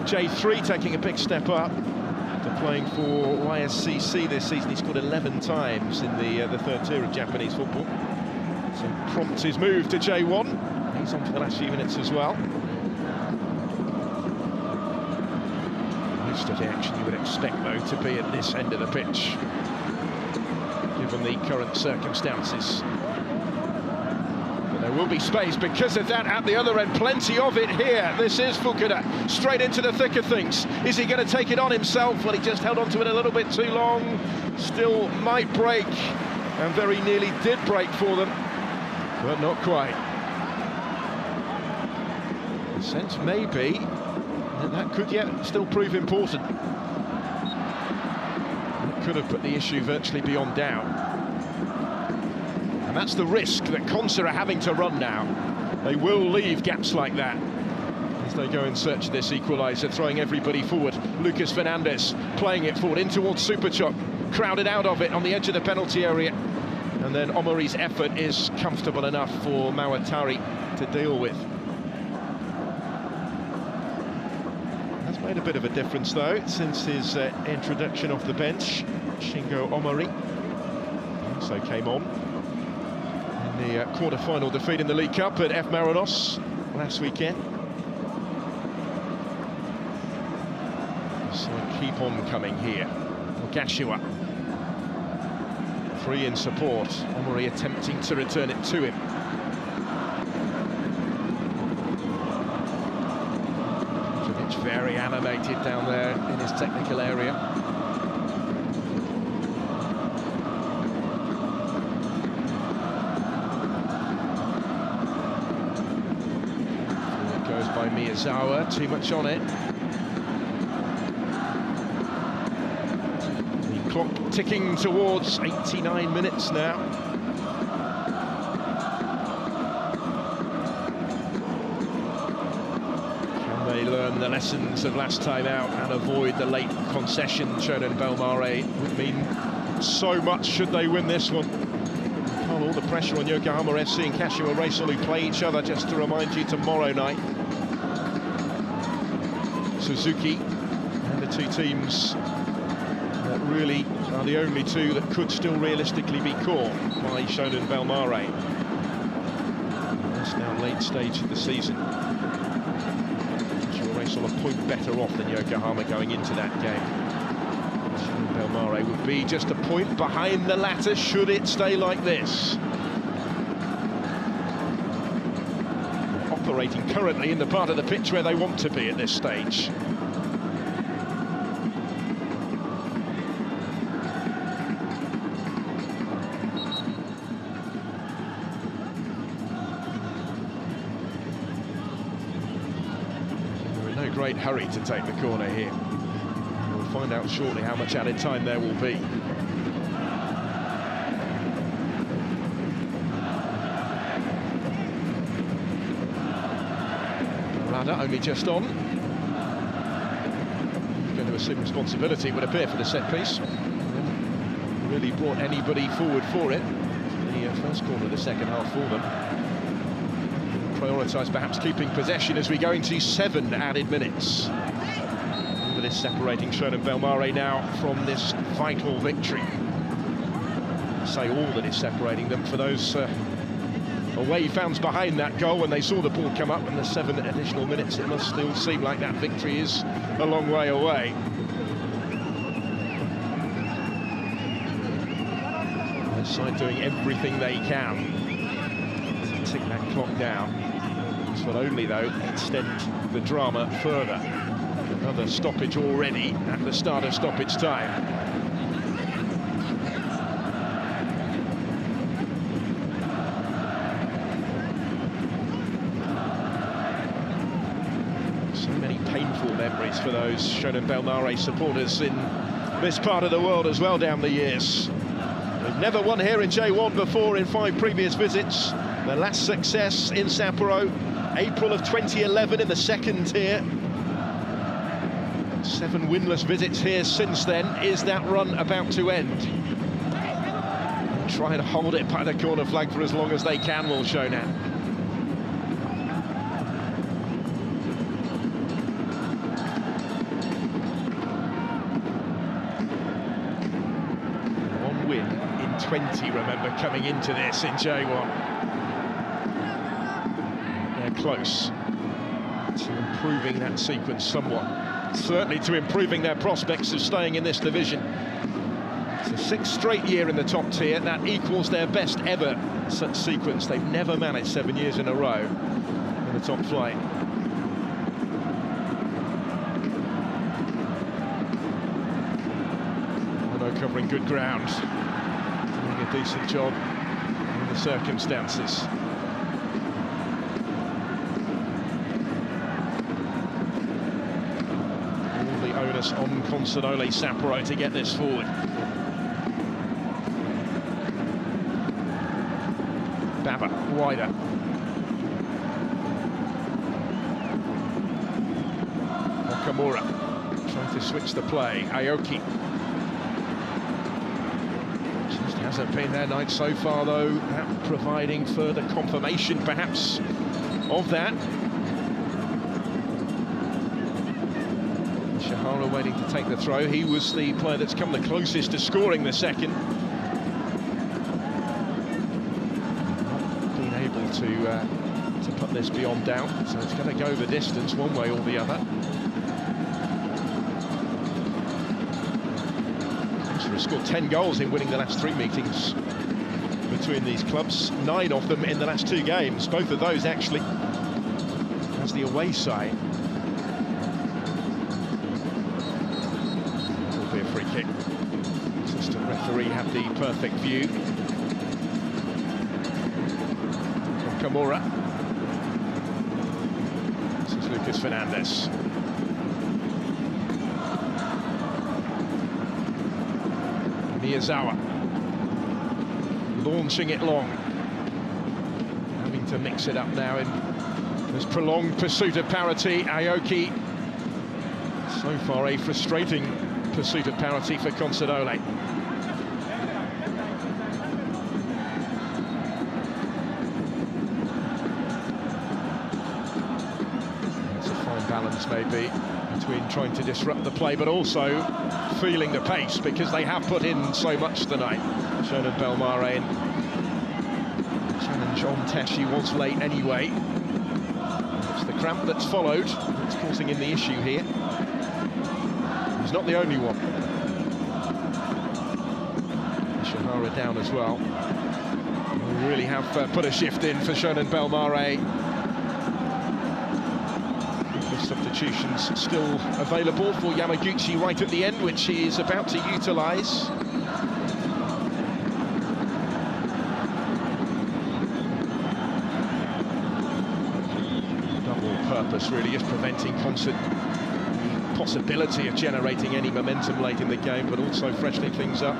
J3, taking a big step up to playing for YSCC this season. He scored 11 times in the third tier of Japanese football. So prompts his move to J1. He's on for the last few minutes as well. Most of the action you would expect, though, to be at this end of the pitch, given the current circumstances. But there will be space because of that at the other end. Plenty of it here. This is Fukuda, straight into the thick of things. Is he going to take it on himself? Well, he just held on to it a little bit too long. Still might break, and very nearly did break for them, but not quite. The sense may be that could yet still prove important. It could have put the issue virtually beyond doubt. And that's the risk that Consa are having to run now. They will leave gaps like that as they go in search of this equaliser, throwing everybody forward. Lucas Fernandez playing it forward in towards Superchop, crowded out of it on the edge of the penalty area. And then Omori's effort is comfortable enough for Mawatari to deal with. Made a bit of a difference, though, since his introduction off the bench. Shingo Omori also came on in the quarter-final defeat in the League Cup at F. Marinos last weekend. So keep on coming here. Gashiwa, free in support. Omori attempting to return it to him. Very animated down there in his technical area. It goes by Miyazawa, too much on it. The clock ticking towards 89 minutes now. Learn the lessons of last time out and avoid the late concession. Shonan Bellmare would mean so much should they win this one. All the pressure on Yokohama FC and Kashiwa Reysol, who play each other, just to remind you, tomorrow night. Suzuki and the two teams that really are the only two that could still realistically be caught by Shonan Bellmare. It's now late stage of the season. A point better off than Yokohama going into that game. Shonan Bellmare would be just a point behind the latter should it stay like this. Operating currently in the part of the pitch where they want to be at this stage. Great hurry to take the corner here. We'll find out shortly how much added time there will be. Rada only just on. Going to assume responsibility, it would appear, for the set piece. Really brought anybody forward for it. The first corner of the second half for them. Prioritise perhaps keeping possession as we go into 7 added minutes. With this separating Shonan Bellmare now from this vital victory. Say all that is separating them for those away fans behind that goal when they saw the ball come up, and the 7 additional minutes, it must still seem like that victory is a long way away. The side doing everything they can to tick that clock down. This will only, though, extend the drama further. Another stoppage already at the start of stoppage time. So many painful memories for those Shonan Bellmare supporters in this part of the world as well down the years. They've Never won here in J1 before in 5 previous visits. Their last success in Sapporo, April of 2011 in the 2nd tier. 7 winless visits here since then. Is that run about to end? Trying to hold it by the corner flag for as long as they can, will Shonan. One win in 20, remember, coming into this in J1. They're close to improving that sequence somewhat. Certainly to improving their prospects of staying in this division. It's a 6th straight year in the top tier. That equals their best ever such sequence. They've never managed 7 years in a row in the top flight. Ono covering good ground, doing a decent job in the circumstances. Onus on Consadole Sapporo to get this forward. Baba wider. Nakamura trying to switch the play. Aoki just hasn't been their night so far, though. That providing further confirmation, perhaps, of that. Waiting to take the throw. He was the player that's come the closest to scoring the second. Not been able to put this beyond doubt, so it's going to go the distance one way or the other. He's scored 10 goals in winning the last 3 meetings between these clubs, 9 of them in the last 2 games, both of those actually as the away side. Assistant referee had the perfect view. Nakamura. This is Lucas Fernandez. Miyazawa launching it long, having to mix it up now in this prolonged pursuit of parity. Aoki, so far a frustrating pursuit of parity for Consadole. It's a fine balance maybe between trying to disrupt the play but also feeling the pace, because they have put in so much tonight. Shonan Bellmare in challenge on Teshi was late anyway. It's the cramp that's followed that's causing him the issue here. He's not the only one. Ishihara down as well. We really have put a shift in for Shonan Bellmare. The substitutions still available for Yamaguchi right at the end, which he is about to utilise. Double purpose really, is preventing possibility of generating any momentum late in the game, but also freshening things up,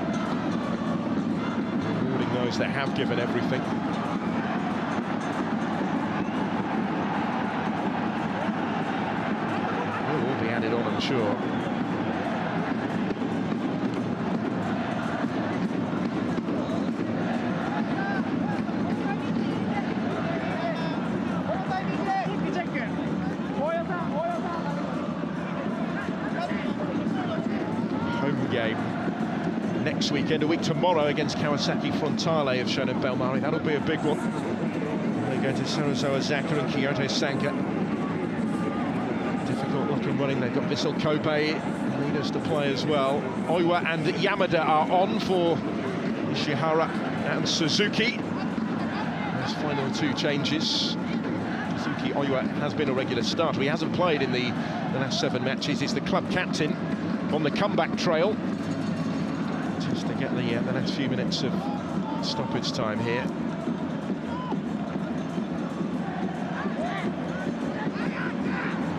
rewarding those that have given everything. Will all be added on, I'm sure. Game next weekend, a week tomorrow, against Kawasaki Frontale of Shonan Bellmare. That'll be a big one. They go to Sarazawa Zaka and Kyoto Sanka. Difficult look and running. They've got Vissel Kobe leaders to play as well. Oiwa and Yamada are on for Ishihara and Suzuki. Those final 2 changes. Suzuki Oiwa has been a regular starter. He hasn't played in the last 7 matches. He's the club captain on the comeback trail, just to get the last few minutes of stoppage time here.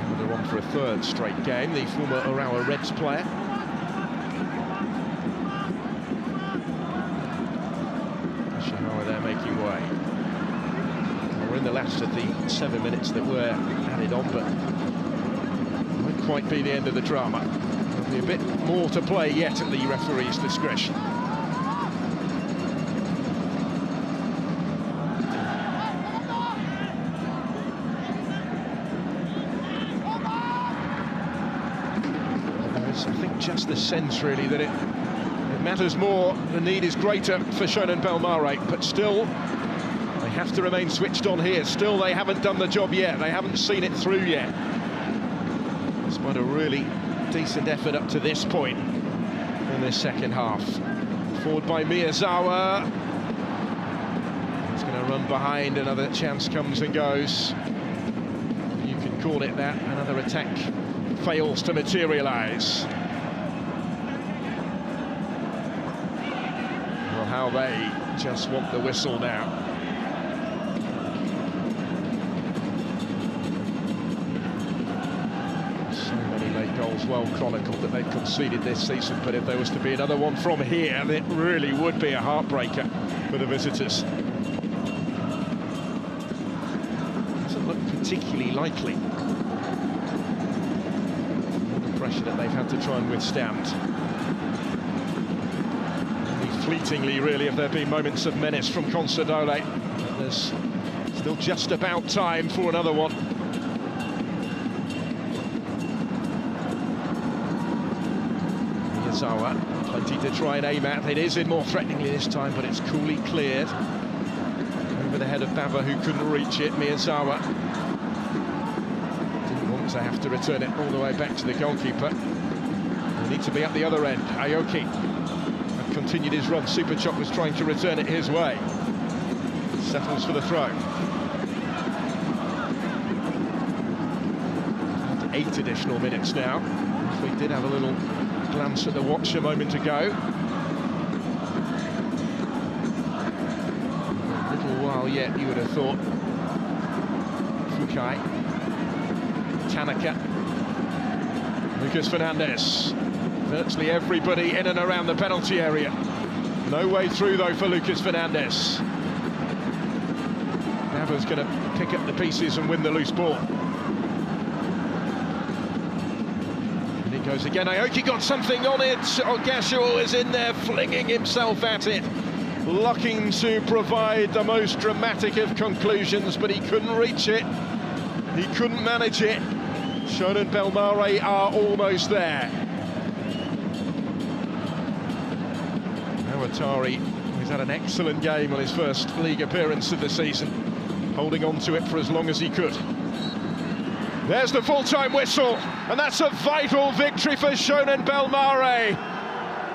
And they're on for a 3rd straight game, the former Urawa Reds player. We're in the last of the 7 minutes that were added on, but won't quite be the end of the drama. There'll be a bit more to play yet at the referee's discretion. I think just the sense really that it matters more, the need is greater for Shonan Bellmare, but still they have to remain switched on here. Still they haven't done the job yet, they haven't seen it through yet. Despite a really decent effort up to this point in this second half. Forward by Miyazawa. He's going to run behind, another chance comes and goes. You can call it that, another attack fails to materialise. Well, how they just want the whistle now. So many late goals, well chronicled, that they've conceded this season, but if there was to be another one from here, it really would be a heartbreaker for the visitors. Doesn't look particularly likely. Pressure that they've had to try and withstand. Only fleetingly, really, have there been moments of menace from Consadole. There's still just about time for another one. Miyazawa, plenty to try and aim at. It is in more threateningly this time, but it's coolly cleared. Over the head of Baba, who couldn't reach it. Miyazawa to have to return it all the way back to the goalkeeper. They need to be at the other end. Aoki had continued his run. Superchop was trying to return it his way. Settles for the throw. 8 additional minutes now. We did have a little glance at the watch a moment ago. A little while yet, you would have thought. Fukai. Tanaka, Lucas Fernandez, virtually everybody in and around the penalty area. No way through though for Lucas Fernandez. Nava's going to pick up the pieces and win the loose ball. And it goes again. Aoki got something on it. Ogasho is in there flinging himself at it, looking to provide the most dramatic of conclusions, but he couldn't reach it. He couldn't manage it. Shonan Bellmare are almost there. Atari, who's had an excellent game on his first league appearance of the season, holding on to it for as long as he could. There's the full-time whistle, and that's a vital victory for Shonan Bellmare.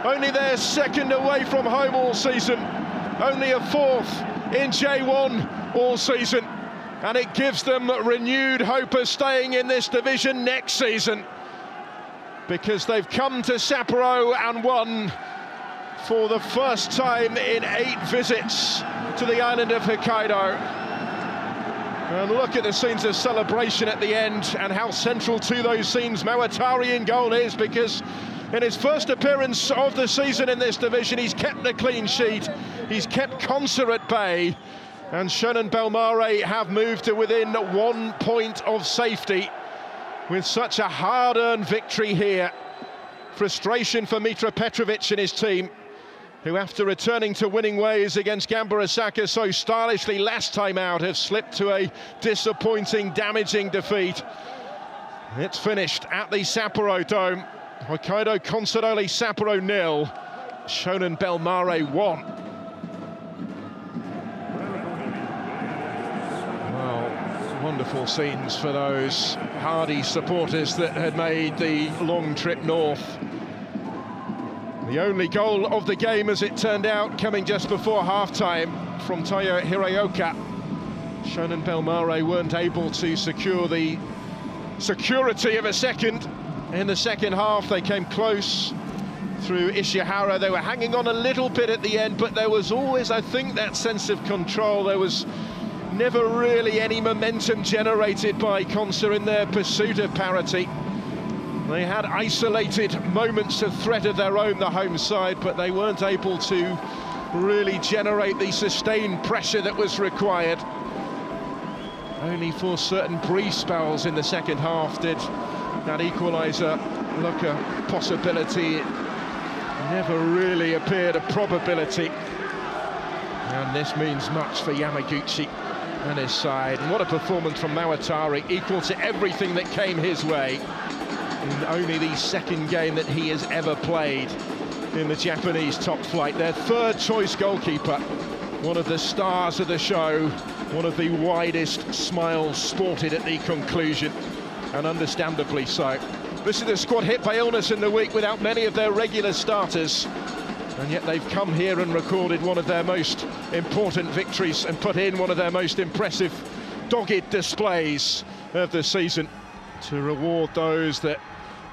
Only their second away from home all season, only a fourth in J1 all season. And it gives them renewed hope of staying in this division next season, because they've come to Sapporo and won for the first time in 8 visits to the island of Hokkaido. And look at the scenes of celebration at the end, and how central to those scenes Atari in goal is, because in his first appearance of the season in this division, he's kept the clean sheet, he's kept Consa at bay. And Shonan Bellmare have moved to within 1 point of safety with such a hard-earned victory here. Frustration for Mitra Petrovic and his team, who after returning to winning ways against Gamba Osaka so stylishly last time out, have slipped to a disappointing, damaging defeat. It's finished at the Sapporo Dome. Hokkaido Consadole Sapporo 0, Shonan Bellmare 1. Wonderful scenes for those hardy supporters that had made the long trip north. The only goal of the game, as it turned out, coming just before half-time from Tayo Hiraoka. Shonan Bellmare weren't able to secure the security of a second in the second half. They came close through Ishihara. They were hanging on a little bit at the end, but there was always, I think, that sense of control. There was never really any momentum generated by Consa in their pursuit of parity. They had isolated moments of threat of their own, the home side, but they weren't able to really generate the sustained pressure that was required. Only for certain brief spells in the second half did that equaliser look a possibility. It never really appeared a probability. And this means much for Yamaguchi and his side. And what a performance from Mawatari, equal to everything that came his way in only the second game that he has ever played in the Japanese top flight. Their third choice goalkeeper, one of the stars of the show, one of the widest smiles sported at the conclusion, and understandably so. This is a squad hit by illness in the week without many of their regular starters, and yet they've come here and recorded one of their most important victories and put in one of their most impressive dogged displays of the season to reward those that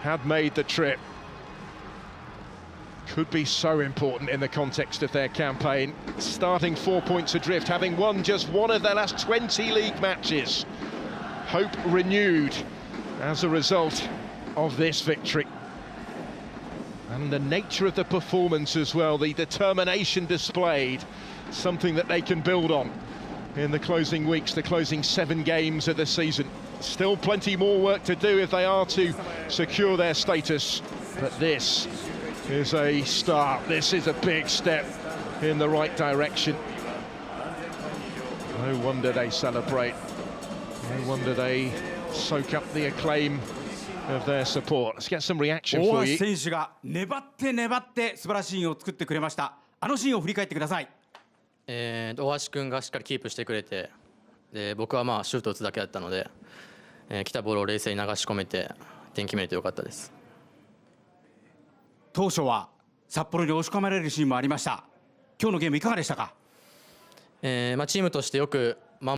had made the trip. Could be so important in the context of their campaign. Starting 4 points adrift, having won just one of their last 20 league matches. Hope renewed as a result of this victory. And the nature of the performance as well, the determination displayed, something that they can build on in the closing weeks, the closing 7 games of the season. Still plenty more work to do if they are to secure their status, but this is a start. This is a big step in the right direction. No wonder they celebrate. No wonder they soak up the acclaim of their support. Let's get some reaction for you. 大橋選手が粘って素晴らしいシーンを作ってくれました。あのシーンを振り返ってください。大橋君がしっかりキープしてくれて、で僕はシュート打つだけだったので、来たボールを冷静に流し込めて点決めれてよかったです。当初は札幌に押し込まれるシーンもありました。今日のゲームいかがでしたか？チームとしてよく